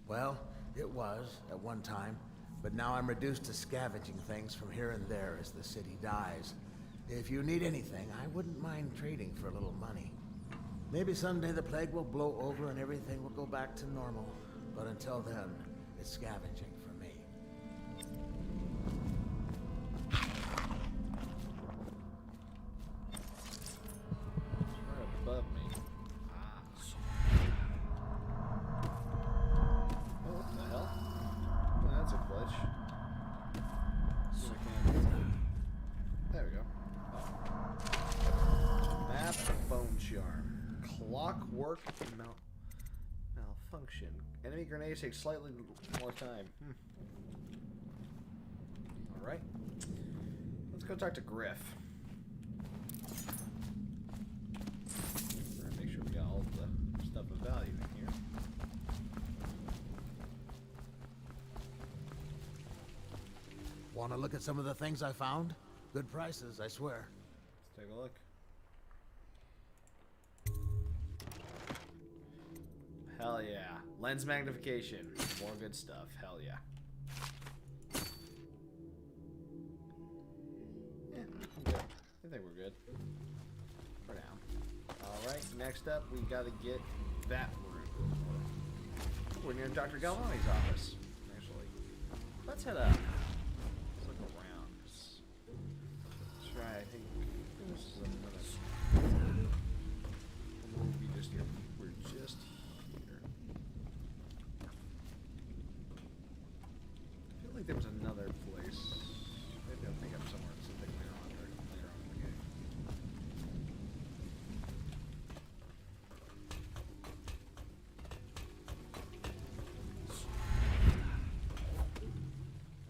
Well, it was, at one time, but now I'm reduced to scavenging things from here and there as the city dies. If you need anything, I wouldn't mind trading for a little money. Maybe someday the plague will blow over and everything will go back to normal. But until then, it's scavenging for me. Right above me. Oh, what the hell? Oh, that's a glitch. There we go. Oh. Map bone charm. Clockwork malfunction. Enemy grenades take slightly more time. Alright. Let's go talk to Griff. Make sure we got all the stuff of value in here. Want to look at some of the things I found? Good prices, I swear. Let's take a look. Hell yeah. Lens magnification. More good stuff. Hell yeah. Yeah, I'm good. I think we're good. For now. Alright, next up we gotta get that room. We're near Dr. Galvani's office, actually. Let's head up. Let's look around. Let's try, I think this is another. We'll be just here. We're just here. I feel like there was another place. Maybe I'll think up somewhere specific later on in the game.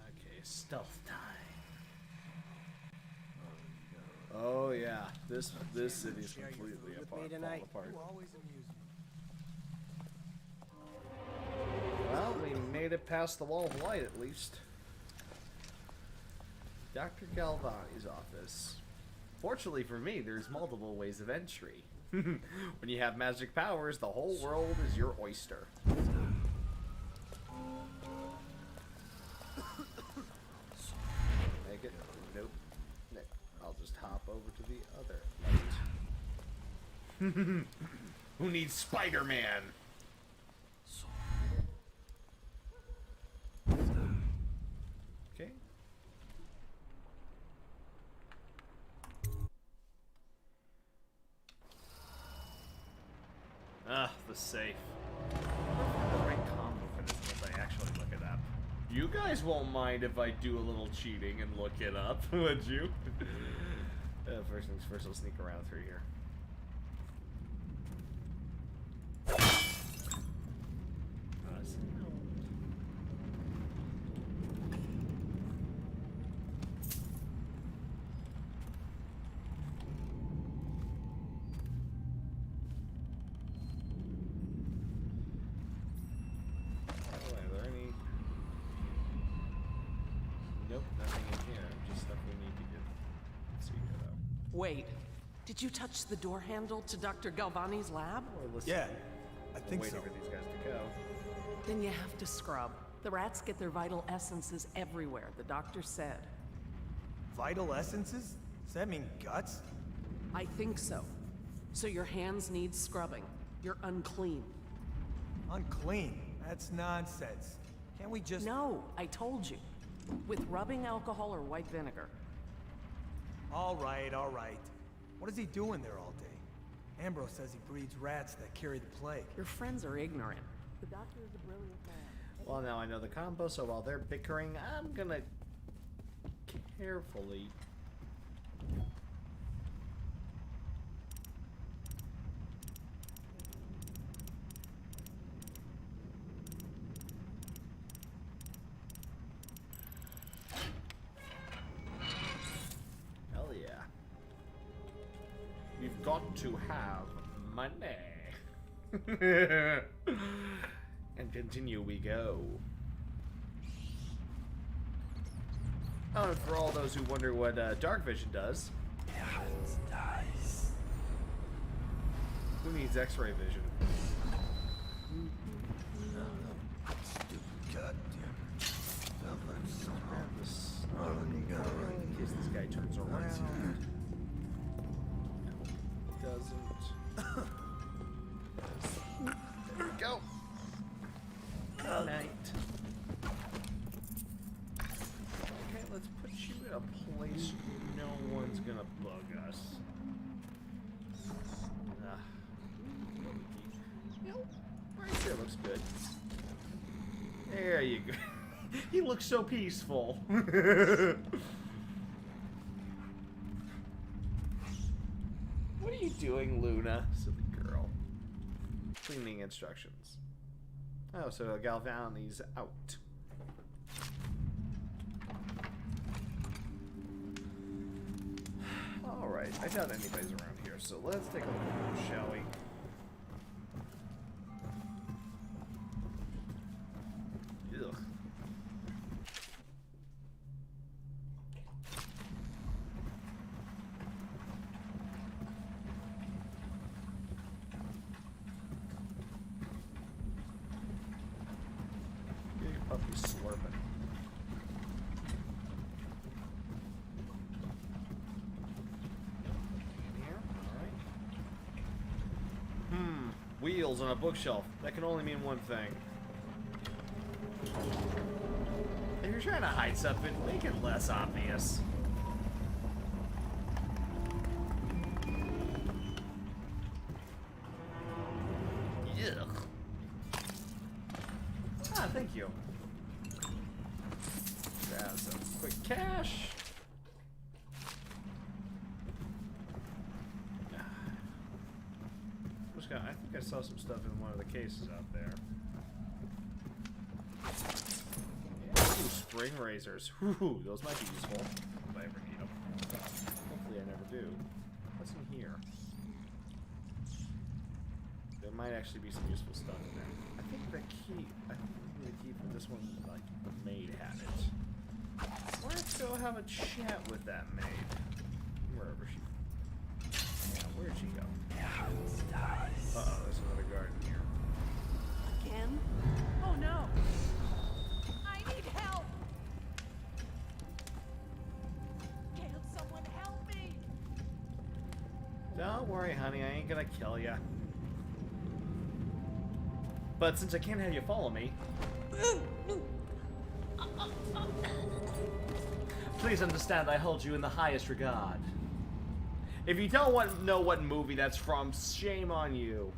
Okay, stealth time. Oh yeah, this city's completely falling apart. Well, we made it past the wall of light at least. Dr. Galvani's office. Fortunately for me, there's multiple ways of entry. When you have magic powers, the whole world is your oyster. Make it? Nope. No. I'll just hop over to the other light. Who needs Spider-Man? Okay. Ah, the safe. The right combo for this once I actually look it up. You guys won't mind if I do a little cheating and look it up, would you? First things first, I'll sneak around through here. Wait, did you touch the door handle to Dr. Galvani's lab? Yeah, I think so. Waiting for these guys to go. Then you have to scrub. The rats get their vital essences everywhere, the doctor said. Vital essences? Does that mean guts? I think so. So your hands need scrubbing. You're unclean. Unclean? That's nonsense. Can't we just... No, I told you. With rubbing alcohol or white vinegar. All right, all right. What is he doing there all day? Ambrose says he breeds rats that carry the plague. Your friends are ignorant. The doctor is a brilliant man. Well, now I know the combo, so while they're bickering, I'm gonna carefully... got to have money. And continue we go. Oh, and for all those who wonder what dark vision does. Who needs x-ray vision? In case this guy turns around. Doesn't. There we go. Good night. Okay, let's put you in a place no one's gonna bug us. Nope. Right there looks good. There you go. He looks so peaceful. What are you doing, Luna? Silly girl. Cleaning instructions. Oh, so Galvani's out. Alright, I doubt anybody's around here, so let's take a look, shall we? Ugh. up, he's slurping. Wheels on a bookshelf. That can only mean one thing. If you're trying to hide something, make it less obvious. Yuck. Ah, thank you. Grab some quick cash. I think I saw some stuff in one of the cases out there. Ooh, spring razors. Whew, those might be useful if I ever need them. Hopefully I never do. What's in here? There might actually be some useful stuff in there. I think the key for this one, like, the maid had it. Let's go have a chat with that maid. Wherever she... Yeah, where'd she go? Uh-oh, there's another garden here. Again? Oh no! I need help! Can't someone help me? Don't worry, honey, I ain't gonna kill ya. But since I can't have you follow me... Please understand I hold you in the highest regard. If you don't know what movie that's from, shame on you.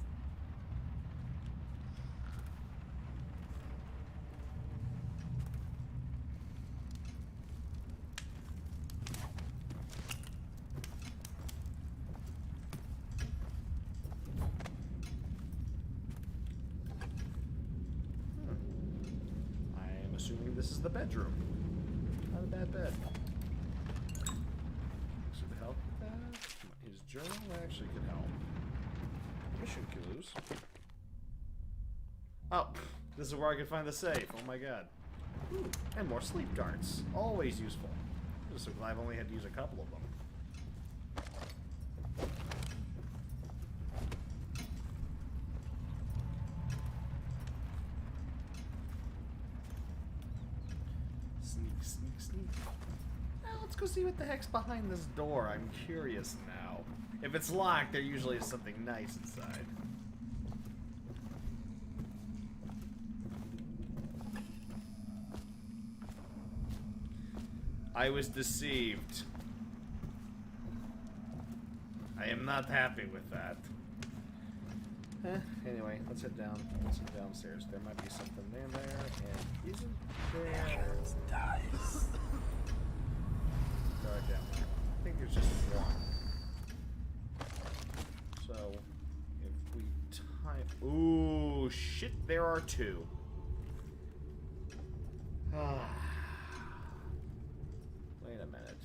I am assuming this is the bedroom. Not a bad bed. Should help with that? His journal actually could help. Mission clues. Oh, this is where I can find the safe. Oh my god. Ooh, and more sleep darts. Always useful. I'm just so glad I've only had to use a couple of them. Sneak, sneak, sneak. Now let's go see what the heck's behind this door. I'm curious now. If it's locked, there usually is something nice inside. I was deceived. I am not happy with that. Anyway, let's head down. Let's head downstairs. There might be something in there, and isn't there? Dice. Guard down there. I think there's just one. So, if we time. Ooh, shit! There are two. Ah. Wait a minute.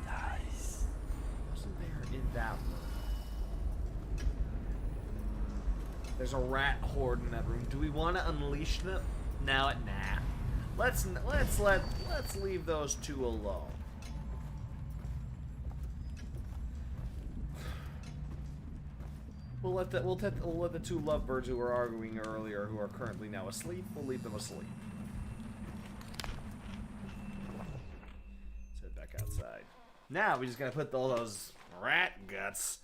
Dice. Wasn't there in that room? There's a rat horde in that room. Do we want to unleash them? Nah. Let's leave those two alone. We'll let the two lovebirds who were arguing earlier, who are currently now asleep, we'll leave them asleep. Let's head back outside. Now we just gotta put all those rat guts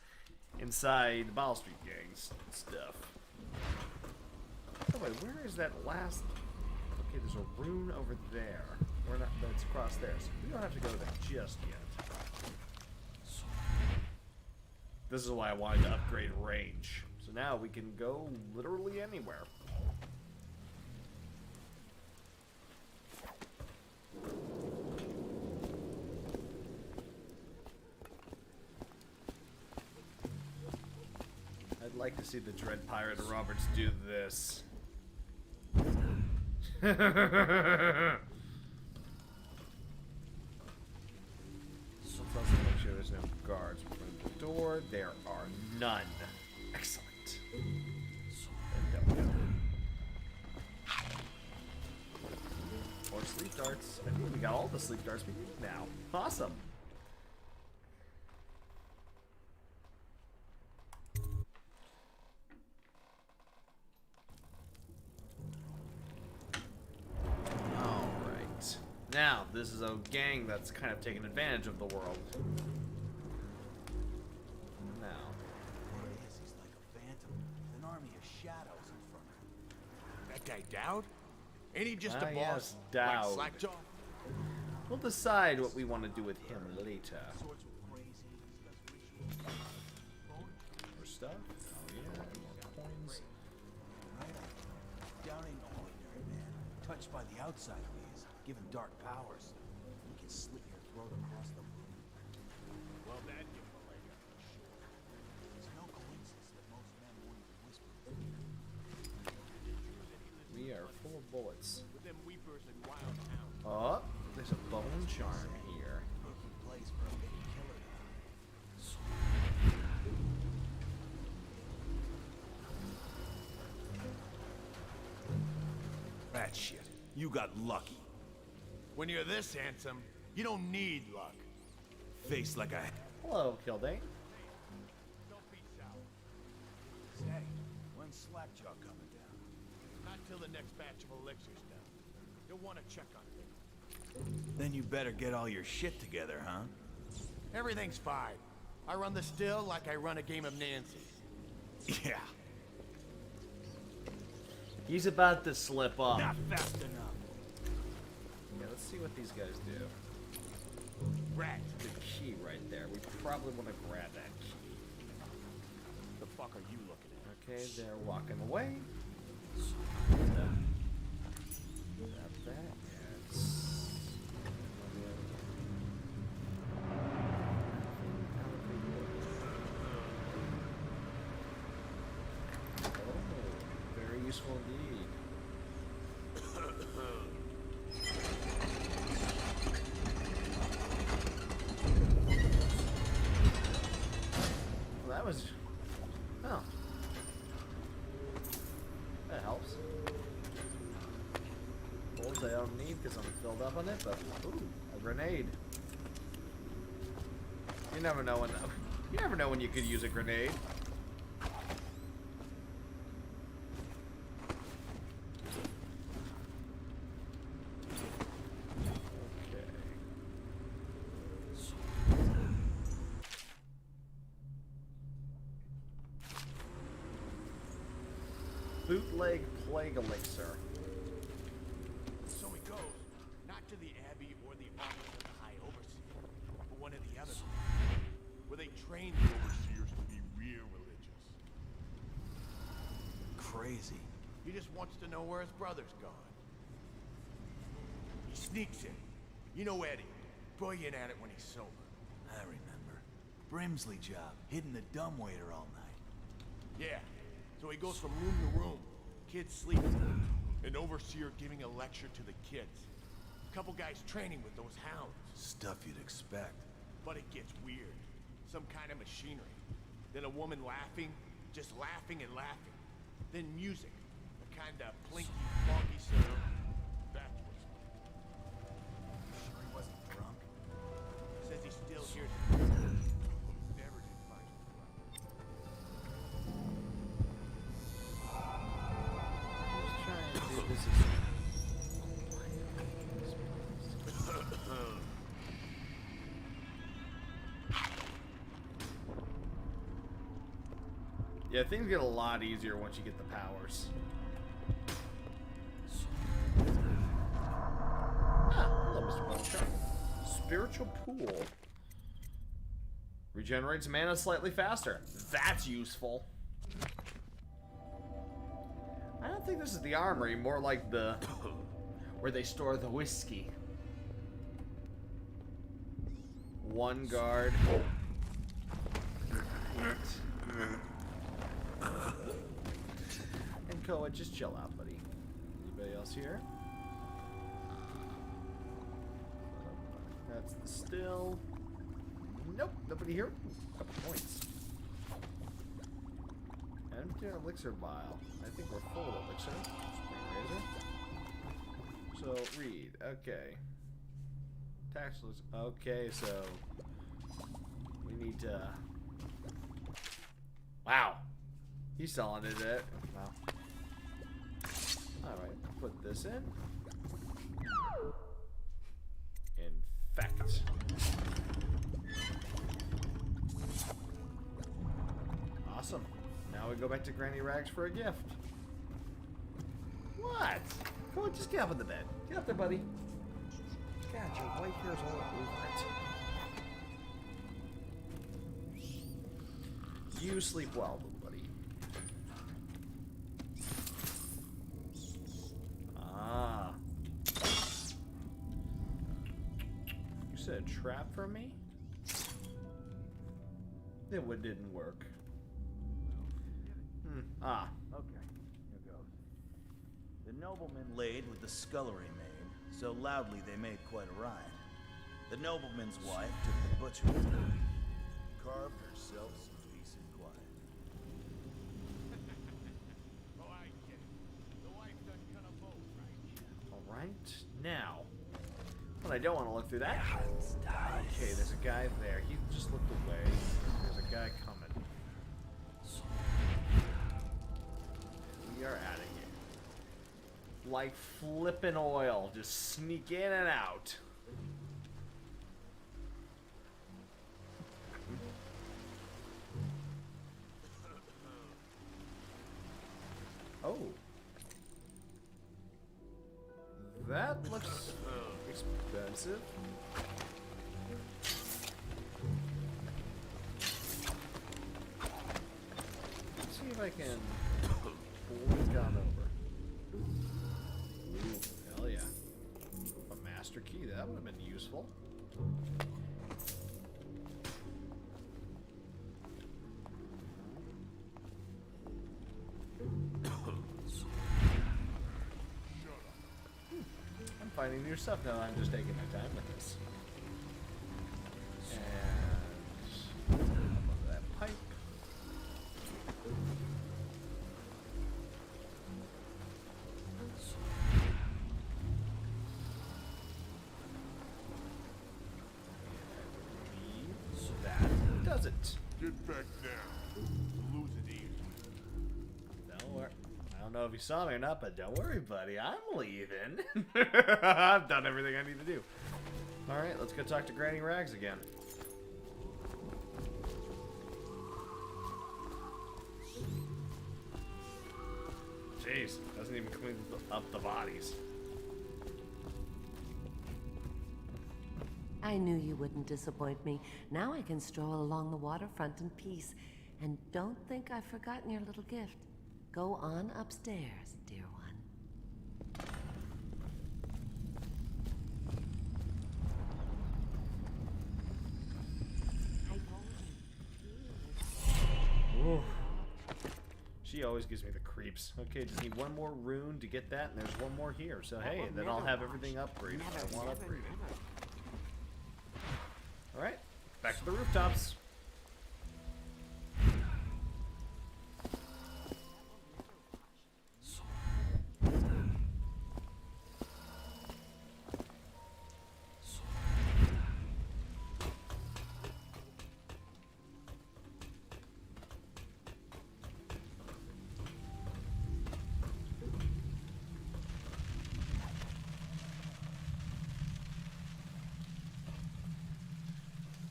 inside the Ball Street gangs and stuff. Oh wait, where is that last? Okay, there's a rune over there. We're not. That's across there, so we don't have to go there just yet. This is why I wanted to upgrade range. So now we can go literally anywhere. I'd like to see the Dread Pirate Roberts do this. So let's make sure there's no guards in front of the door. There are none. Excellent. And more sleep darts. I think we got all the sleep darts we need now. Awesome. this is a gang that's kind of taking advantage of the world. Now. He's like a phantom, with an army of shadows in front of him. That guy Dowd? Ain't he just a boss? Yes, Dowd. Like Slackjaw? We'll decide what we want to do with him later. More stuff? Oh yeah, more coins. Down ain't no ordinary man. Touched by the outside ways, given dark powers. He can slit your throat across the room. Well, that gives a leg up for sure. It's no coincidence that most men wouldn't whisper. We are full of bullets. With them weepers and wild hounds. Oh, there's a bone charm here. Making place for a big killer. That shit. You got lucky. When you're this handsome, you don't need luck. Face like a... Hello, Kildane. Don't be sour. Say, when's Slackjaw coming down? Not till the next batch of elixirs down. You'll want to check on it. Then you better get all your shit together, huh? Everything's fine. I run the still like I run a game of Nancy. Yeah. He's about to slip up. Not fast enough. Yeah, let's see what these guys do. Rat. The key right there. We probably want to grab that key. The fuck are you looking at? Okay, they're walking away. Grab that. Yes. Very useful indeed. Well, that was... Oh. That helps. Bullets I don't need because I'm filled up on it, but... Ooh, a grenade. You never know when... You never know when you could use a grenade. Bootleg Plague Elixir. So he goes, not to the Abbey or the office of the High Overseer, but one of the others, where they train the Overseers to be real religious. Crazy. He just wants to know where his brother's gone. He sneaks in. You know Eddie, brilliant at it when he's sober. I remember. Brimsley job, hitting the dumbwaiter all night. Yeah. So he goes from room to room, kids sleeping, an overseer giving a lecture to the kids. A couple guys training with those hounds. Stuff you'd expect. But it gets weird. Some kind of machinery. Then a woman laughing, just laughing and laughing. Then music, a kind of plinky, plonky sound. That's what's sure he wasn't drunk? Says he still hears it. Never did find him drunk. Yeah, things get a lot easier once you get the powers. Hello, Mr. Bellshaw. Spiritual pool. Regenerates mana slightly faster. That's useful. I don't think this is the armory, more like the... where they store the whiskey. One guard. And Koa, just chill out, buddy. Anybody else here? That's the still. Nope, nobody here. Couple points. Empty elixir vial. I think we're full of elixir. Spring razor. So read. Okay. Tax list. Okay, so we need to. Wow. He's selling it. Wow. All right. Put this in. Perfect. Awesome. Now we go back to Granny Rags for a gift. What? Come on, just get up in the bed. Get up there, buddy. God, your white hair's all over it. You sleep well, little buddy. Ah. You set a trap for me? It didn't work. Ah. Okay, here goes. The nobleman laid with the scullery maid, so loudly they made quite a riot. The nobleman's wife took the butcher's knife, carved herself some peace and quiet. Oh, I get it. The wife done cut a bolt, right? Alright, now. But I don't want to look through that. Okay, there's a guy there. He just looked away. There's a guy coming. We are out of here. Like flippin' oil. Just sneak in and out. Oh. That looks expensive. Let's see if I can pull this gun over. Ooh, hell yeah. A master key, that would have been useful. I'm finding new stuff now. I'm just taking my time with this. And that pipe. That does it. Get back now. Lose it easy. Don't worry. I don't know if you saw me or not, but don't worry, buddy. I'm leaving. I've done everything I need to do. Alright, let's go talk to Granny Rags again. Jeez, doesn't even clean up the bodies. I knew you wouldn't disappoint me. Now I can stroll along the waterfront in peace. And don't think I've forgotten your little gift. Go on upstairs, dear one. Ooh. She always gives me the creeps. Okay, just need one more rune to get that, and there's one more here. So hey, then I'll have everything upgraded. I want upgraded. Alright, back to the rooftops.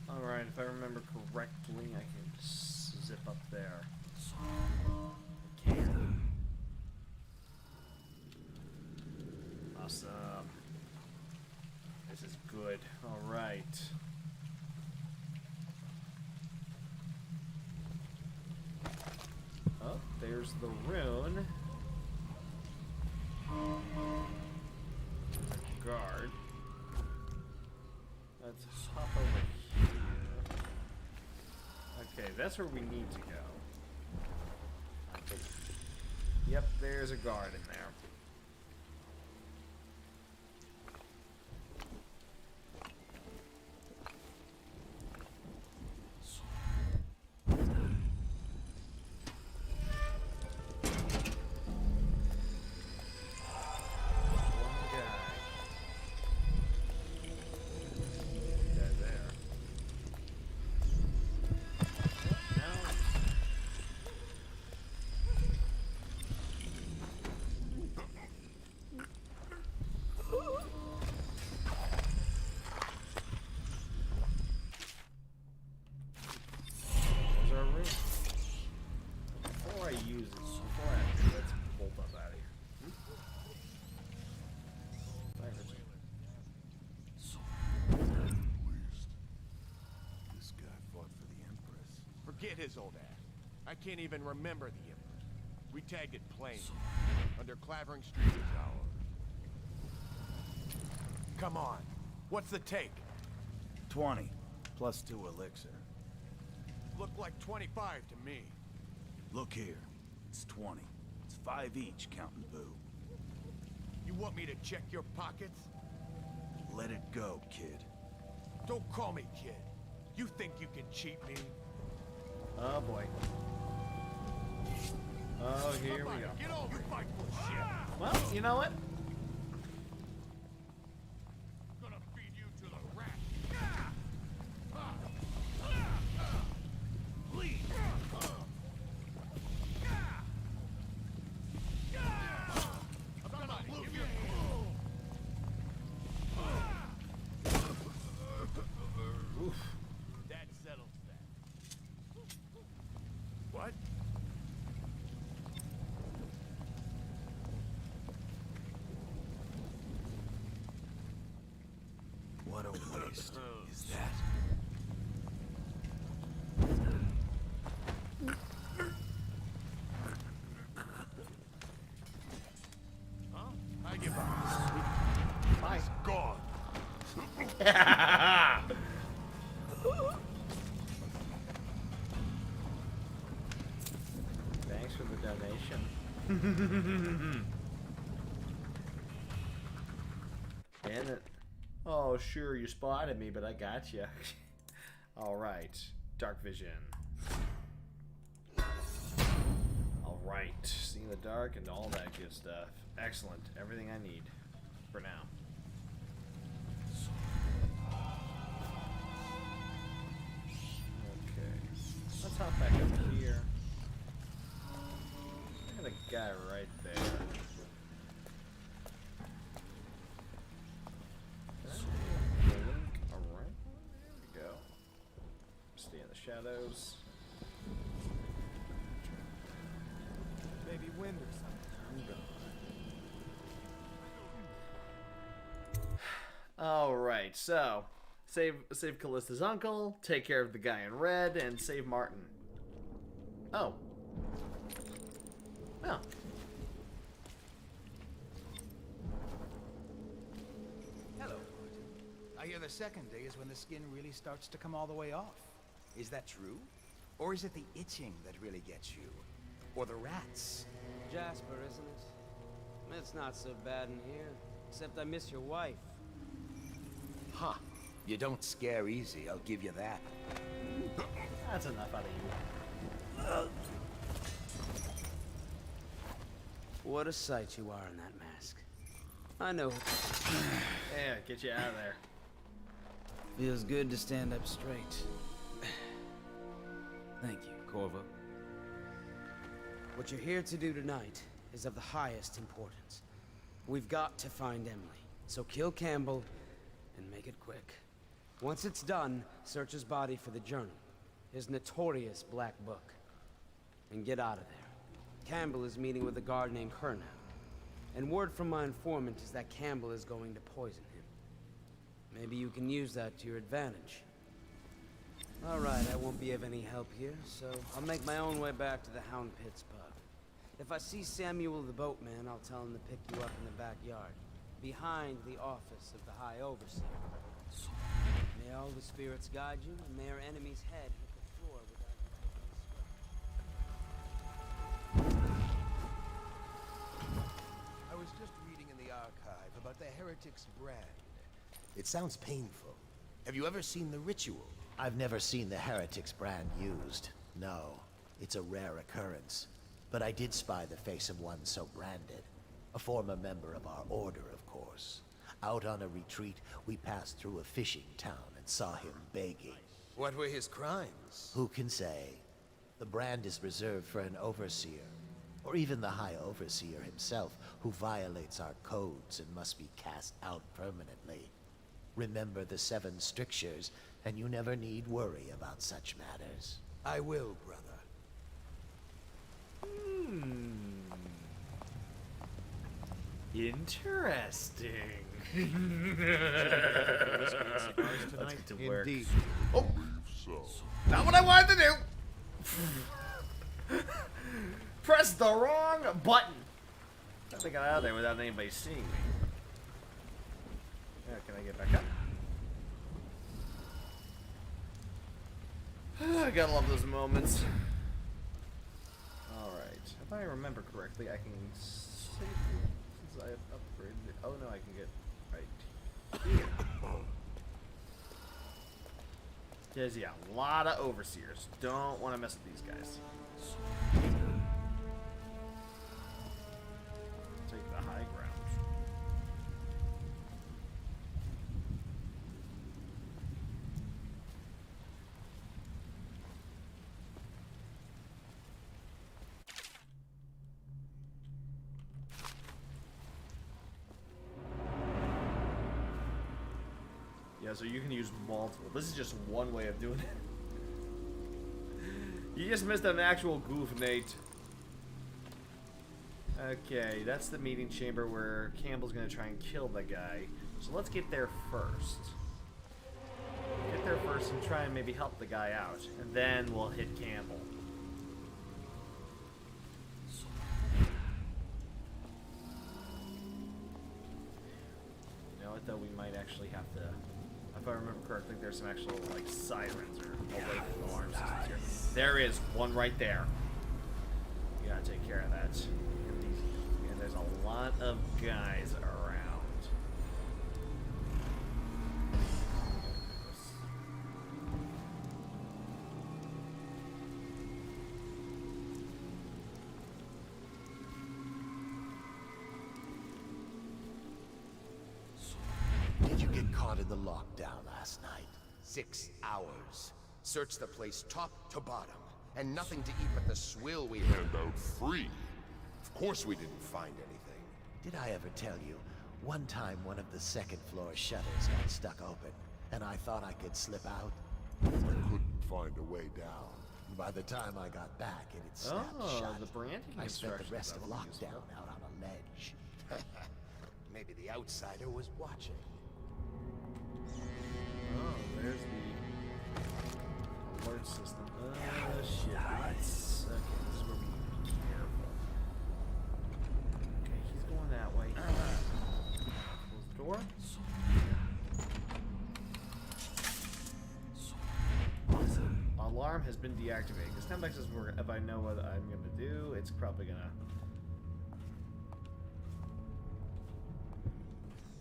Alright, if I remember correctly, I can just zip up there. I can. Awesome. This is good. Alright. Oh, there's the rune. Guard. Let's hop over here. Okay, that's where we need to go. Yep, there's a guard in there. Forget his old ass. I can't even remember the Emperor. We tagged it plain. Under Clavering Street is ours. Come on. What's the take? 20, plus 2 elixir. Looked like 25 to me. Look here. It's 20. It's 5 each, counting boo. You want me to check your pockets? Let it go, kid. Don't call me kid. You think you can cheat me? Oh boy. Oh, here we go. Get over it. You fight bullshit. Well, you know what? Gonna feed you to the rat. Please. I'm gonna lose your Oof. That settles that. What? What a waste is that? Huh? I give up. Bye. It's gone. Thanks for the donation. Damn it. Oh, sure, you spotted me, but I got you. Alright. Dark vision. Alright. See in the dark and all that good stuff. Excellent. Everything I need. For now. Okay. Let's hop back up here. Look at the guy right there. Link around. There we go. Stay in the shadows. Maybe wind or something. Alright, so save Callista's uncle, take care of the guy in red, and save Martin. Oh. Oh. Hello, Martin. I hear the second day is when the skin really starts to come all the way off. Is that true? Or is it the itching that really gets you? Or the rats? Jasper, isn't it? It's not so bad in here. Except I miss your wife. Huh. You don't scare easy, I'll give you that. That's enough out of you. What a sight you are in that mask. I know. Yeah, get you out of there. Feels good to stand up straight. Thank you, Corvo. What you're here to do tonight is of the highest importance. We've got to find Emily, so kill Campbell and make it quick. Once it's done, search his body for the journal, his notorious black book, and get out of there. Campbell is meeting with a guard named Kernow, and word from my informant is that Campbell is going to poison him. Maybe you can use that to your advantage. All right, I won't be of any help here, so I'll make my own way back to the Hound Pits pub. If I see Samuel the boatman, I'll tell him to pick you up in the backyard, behind the office of the High Overseer. May all the spirits guide you, and may our enemy's head hit the floor without I was just reading in the archive about the Heretic's brand. It sounds painful. Have you ever seen the ritual? I've never seen the Heretic's brand used. No, it's a rare occurrence. But I did spy the face of one so branded. A former member of our order, of course. Out on a retreat, we passed through a fishing town and saw him begging. What were his crimes? Who can say? The brand is reserved for an overseer, or even the High Overseer himself, who violates our codes and must be cast out permanently. Remember the 7 strictures, and you never need worry about such matters. I will, brother. Interesting. Let's get to work. Indeed. Oh, not what I wanted to do. Press the wrong button. I think I got out of there without anybody seeing me. Yeah, can I get back up? I gotta love those moments. Alright. If I remember correctly, I can save it since I have upgraded it. Oh no, I can get right here. Because, yeah, a lot of overseers. Don't want to mess with these guys. Take the high ground. Yeah, so you can use multiple. This is just one way of doing it. You just missed an actual goof, Nate. Okay, that's the meeting chamber where Campbell's gonna try and kill the guy. So let's get there first. Get there first and try and maybe help the guy out. And then we'll hit Campbell. You know what, though? We might actually have to... If I remember correctly, there's some actual, like, sirens or away from alarm systems here. There is one right there. You gotta take care of that. And there's a lot of guys around. Did you get caught in the lockdown last night? 6 hours. Searched the place top to bottom. And nothing to eat but the swill we hand out free. Of course we didn't find anything. Did I ever tell you, one time one of the second floor shutters got stuck open, and I thought I could slip out? I couldn't find a way down. By the time I got back, it had snapped shut. The branding I spent the instructions, rest that of would be useful. lockdown out on a ledge. Maybe the outsider was watching. Oh, there's the alert system. Oh, shit. Let's... Okay, this is where we need to be careful. Okay, he's going that way. Close the door. Awesome. Alarm has been deactivated. Because Tembex says if I know what I'm going to do, it's probably going to...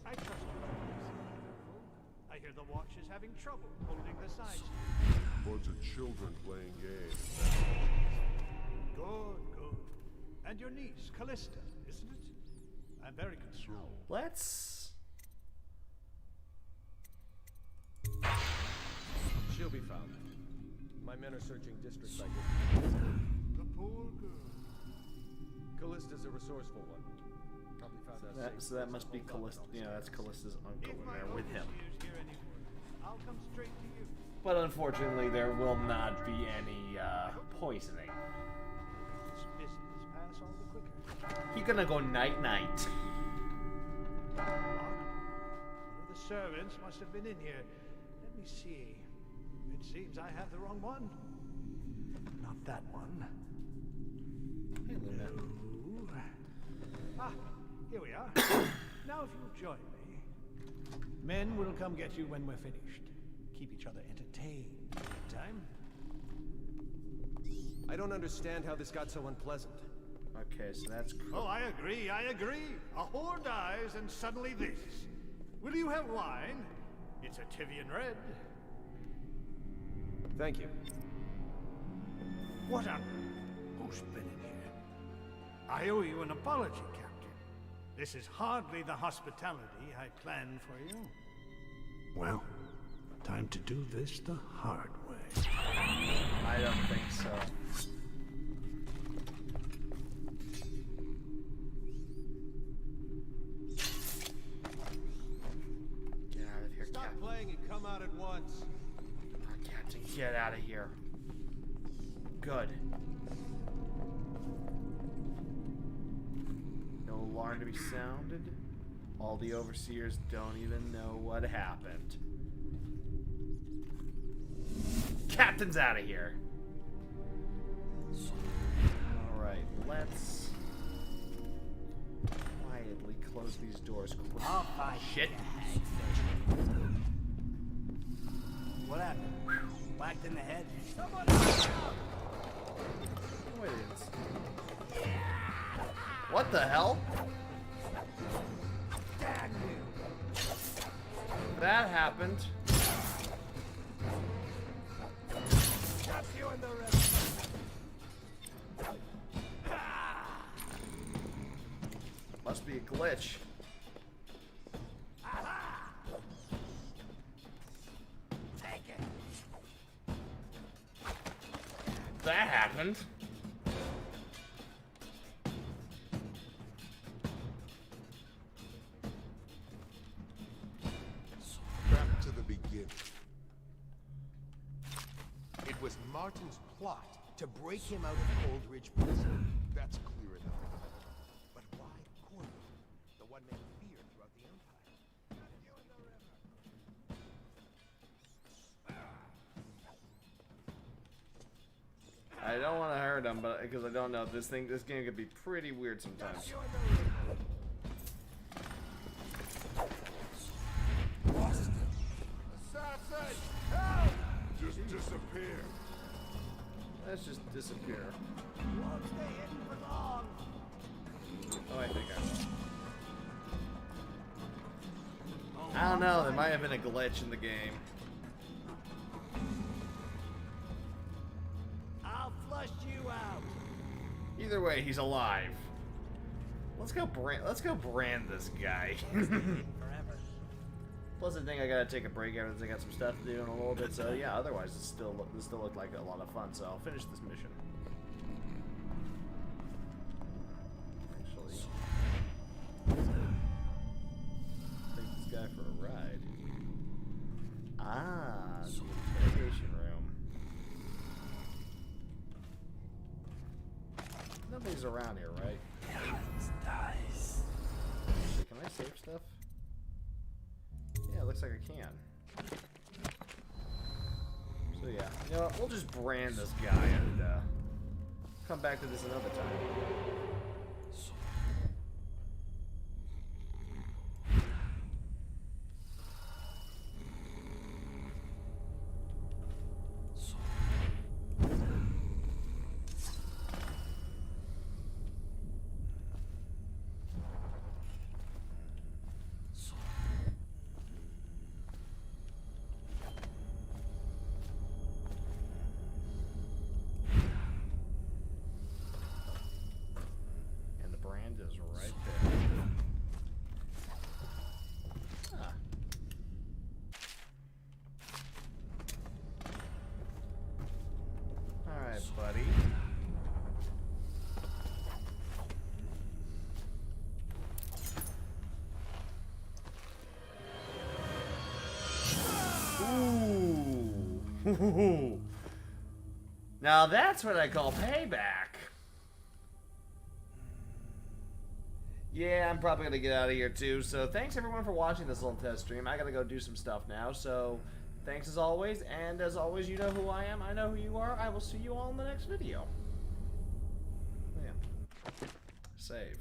I trust you. I hear the watch is having trouble holding the sides. Bunch of children playing games. Good, good. And your niece, Callista, isn't it? I'm very concerned. Let's... She'll be found. My men are searching district by district. The poor girl. Callista's a resourceful one. Probably found out So that must be Callista. Yeah, that's Callista's uncle in there with him. I'll come straight to you. But unfortunately, there will not be any poisoning. This business pass all the quicker. He's gonna go night-night. One of the servants must have been in here. Let me see. It seems I have the wrong one. Not that one. Hey, Luna. No. Ah, here we are. Now if you'll join me. Men will come get you when we're finished. Keep each other entertained. Time? I don't understand how this got so unpleasant. Okay, so that's... Oh, I agree, I agree. A whore dies and suddenly this. Will you have wine? It's a Tivian red. Thank you. What a... Who's been in here? I owe you an apology, Captain. This is hardly the hospitality I planned for you. Well, time to do this the hard way. I don't think so. Get out of here, Stop Captain. playing and come out at once. Captain, get out of here. Good. No alarm to be sounded. All the overseers don't even know what happened. Captain's out of here. let's quietly close these doors quick. I'll fight Shit. What happened? Whacked in the head? Someone Wait, what the hell? That happened. you in the river. Must be a glitch. Take it. That happened. Back to the beginning. It was Martin's plot to break him out of Coldridge Prison. That's clear enough. But why Corvo, the one men feared throughout the Empire? You in the river. I don't want to hurt him, but because I don't know this game could be pretty weird sometimes. Assassin! Help! Just disappear. Let's just disappear. Won't stay hidden for long. Oh, I think I don't know, there might have been a glitch in the game. I'll flush you out. Either way, he's alive. Let's go brand this guy. Forever. Plus, I think I gotta take a break after this. I got some stuff to do in a little bit. So yeah, otherwise, this still looked like a lot of fun. So I'll finish this mission. Actually, take this guy for a ride. Ah, the interrogation room. Nobody's around here, right? Nice. Can I save stuff? Yeah, it looks like I can. So yeah, you know what? We'll just brand this guy and come back to this another time. Is right there. Ah. Alright, buddy. Ooh. Now that's what I call payback. Yeah, I'm probably gonna get out of here too. So thanks everyone for watching this little test stream. I gotta go do some stuff now. So thanks as always, and as always, you know who I am. I know who you are. I will see you all in the next video. Yeah. Save.